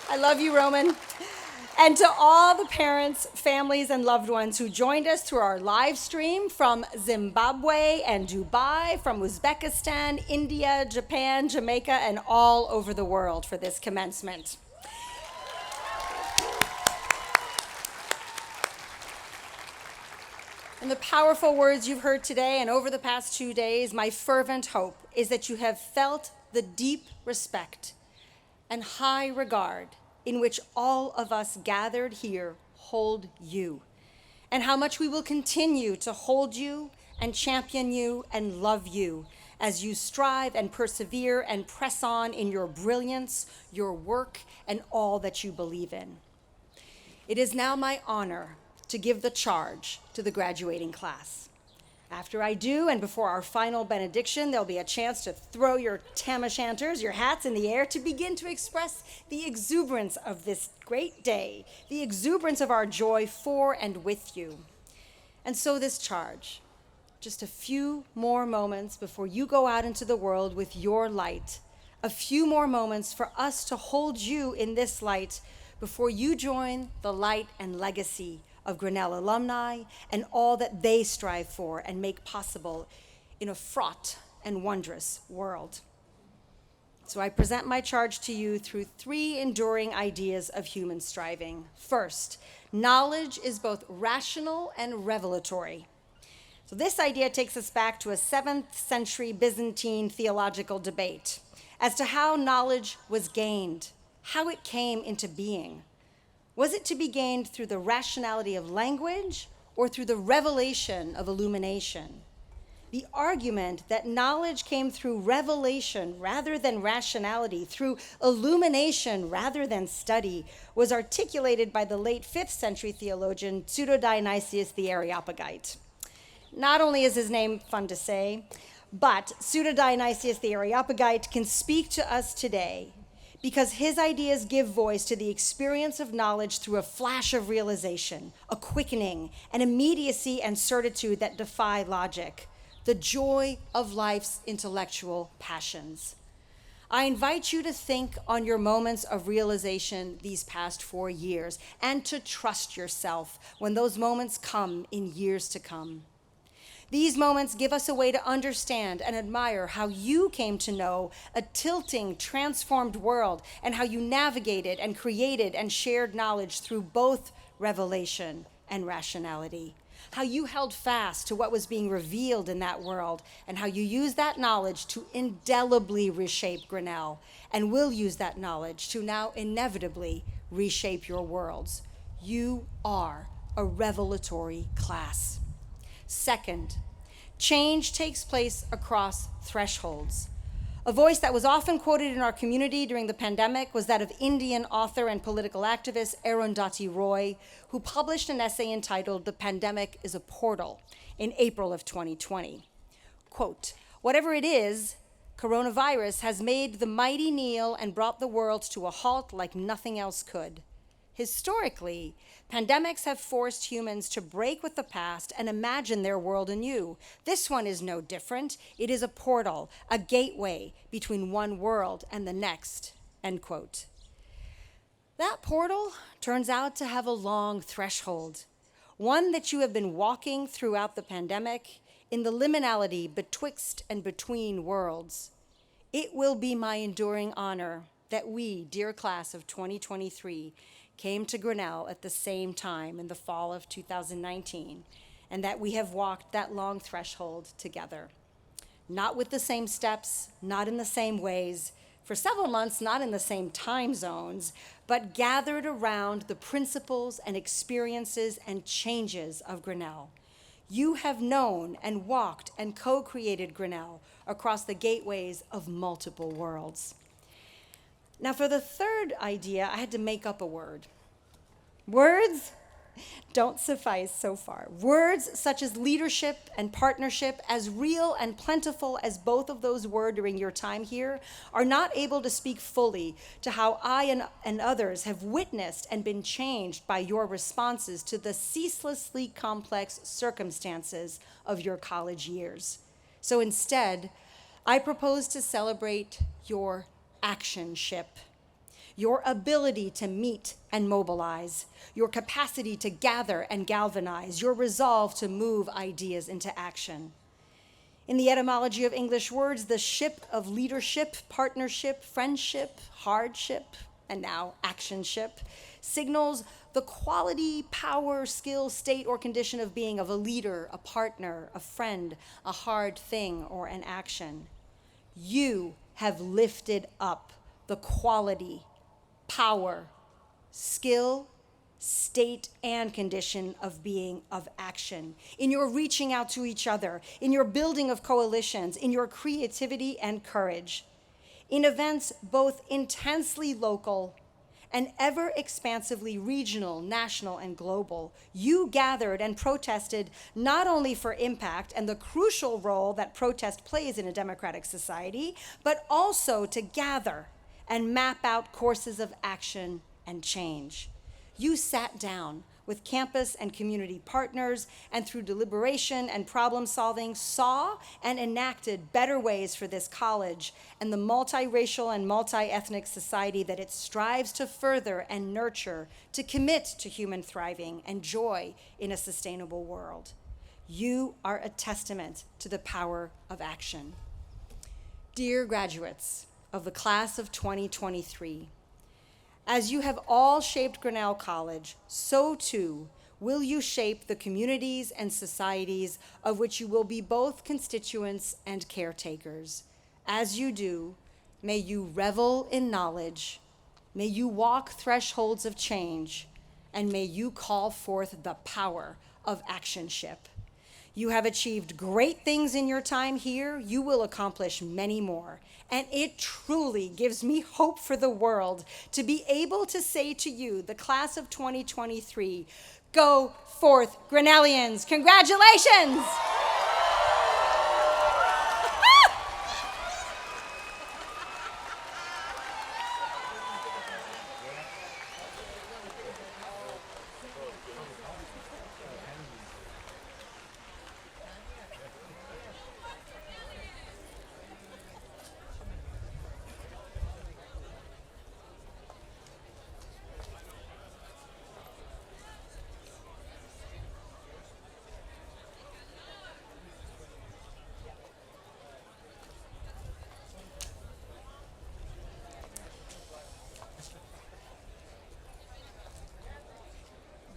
I love you, Roman. And to all the parents, families, and loved ones who joined us through our live stream from Zimbabwe and Dubai, from Uzbekistan, India, Japan, Jamaica, and all over the world for this commencement. In the powerful words you've heard today and over the past 2 days, my fervent hope is that you have felt the deep respect and high regard in which all of us gathered here hold you, and how much we will continue to hold you and champion you and love you as you strive and persevere and press on in your brilliance, your work, and all that you believe in. It is now my honor to give the charge to the graduating class. After I do, and before our final benediction, there'll be a chance to throw your tam o' shanters, your hats in the air, to begin to express the exuberance of this great day, the exuberance of our joy for and with you. And so this charge, just a few more moments before you go out into the world with your light, a few more moments for us to hold you in this light before you join the light and legacy of Grinnell alumni and all that they strive for and make possible in a fraught and wondrous world. So I present my charge to you through three enduring ideas of human striving. First, knowledge is both rational and revelatory. So this idea takes us back to a 7th century Byzantine theological debate as to how knowledge was gained, how it came into being. Was it to be gained through the rationality of language or through the revelation of illumination? The argument that knowledge came through revelation rather than rationality, through illumination rather than study, was articulated by the late 5th century theologian Pseudo-Dionysius the Areopagite. Not only is his name fun to say, but Pseudo-Dionysius the Areopagite can speak to us today because his ideas give voice to the experience of knowledge through a flash of realization, a quickening, an immediacy and certitude that defy logic, the joy of life's intellectual passions. I invite you to think on your moments of realization these past 4 years and to trust yourself when those moments come in years to come. These moments give us a way to understand and admire how you came to know a tilting, transformed world and how you navigated and created and shared knowledge through both revelation and rationality. How you held fast to what was being revealed in that world and how you used that knowledge to indelibly reshape Grinnell and will use that knowledge to now inevitably reshape your worlds. You are a revelatory class. Second, change takes place across thresholds. A voice that was often quoted in our community during the pandemic was that of Indian author and political activist Arundhati Roy, who published an essay entitled "The Pandemic is a Portal" in April of 2020. Quote, "Whatever it is, coronavirus has made the mighty kneel and brought the world to a halt like nothing else could. Historically, pandemics have forced humans to break with the past and imagine their world anew. This one is no different. It is a portal, a gateway between one world and the next," end quote. That portal turns out to have a long threshold, one that you have been walking throughout the pandemic in the liminality betwixt and between worlds. It will be my enduring honor that we, dear class of 2023, came to Grinnell at the same time in the fall of 2019, and that we have walked that long threshold together. Not with the same steps, not in the same ways, for several months not in the same time zones, but gathered around the principles and experiences and changes of Grinnell. You have known and walked and co-created Grinnell across the gateways of multiple worlds. Now, for the third idea, I had to make up a word. Words don't suffice so far. Words such as leadership and partnership, as real and plentiful as both of those were during your time here, are not able to speak fully to how I and others have witnessed and been changed by your responses to the ceaselessly complex circumstances of your college years. So instead, I propose to celebrate your actionship, your ability to meet and mobilize, your capacity to gather and galvanize, your resolve to move ideas into action. In the etymology of English words, the ship of leadership, partnership, friendship, hardship, and now actionship, signals the quality, power, skill, state, or condition of being of a leader, a partner, a friend, a hard thing, or an action. You have lifted up the quality, power, skill, state, and condition of being of action, in your reaching out to each other, in your building of coalitions, in your creativity and courage, in events both intensely local and ever expansively regional, national, and global, you gathered and protested not only for impact and the crucial role that protest plays in a democratic society, but also to gather and map out courses of action and change. You sat down with campus and community partners, and through deliberation and problem solving, saw and enacted better ways for this college and the multiracial and multi-ethnic society that it strives to further and nurture, to commit to human thriving and joy in a sustainable world. You are a testament to the power of action. Dear graduates of the class of 2023, as you have all shaped Grinnell College, so too will you shape the communities and societies of which you will be both constituents and caretakers. As you do, may you revel in knowledge, may you walk thresholds of change, and may you call forth the power of actionship. You have achieved great things in your time here. You will accomplish many more. And it truly gives me hope for the world to be able to say to you, the class of 2023, go forth, Grinnellians. Congratulations!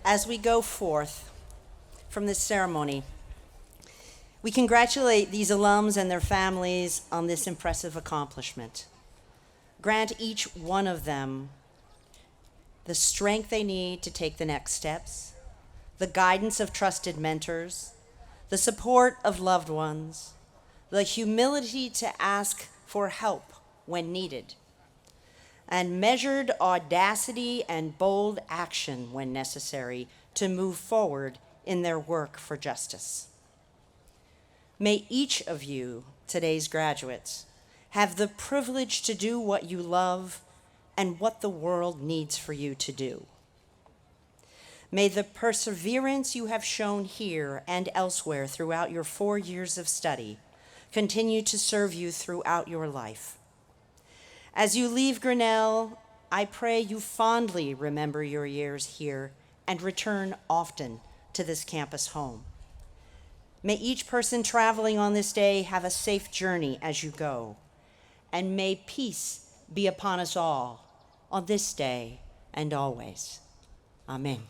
As we go forth from this ceremony, we congratulate these alums and their families on this impressive accomplishment. Grant each one of them the strength they need to take the next steps, the guidance of trusted mentors, the support of loved ones, the humility to ask for help when needed, and measured audacity and bold action when necessary to move forward in their work for justice. May each of you, today's graduates, have the privilege to do what you love and what the world needs for you to do. May the perseverance you have shown here and elsewhere throughout your 4 years of study continue to serve you throughout your life. As you leave Grinnell, I pray you fondly remember your years here and return often to this campus home. May each person traveling on this day have a safe journey as you go, and may peace be upon us all on this day and always. Amen.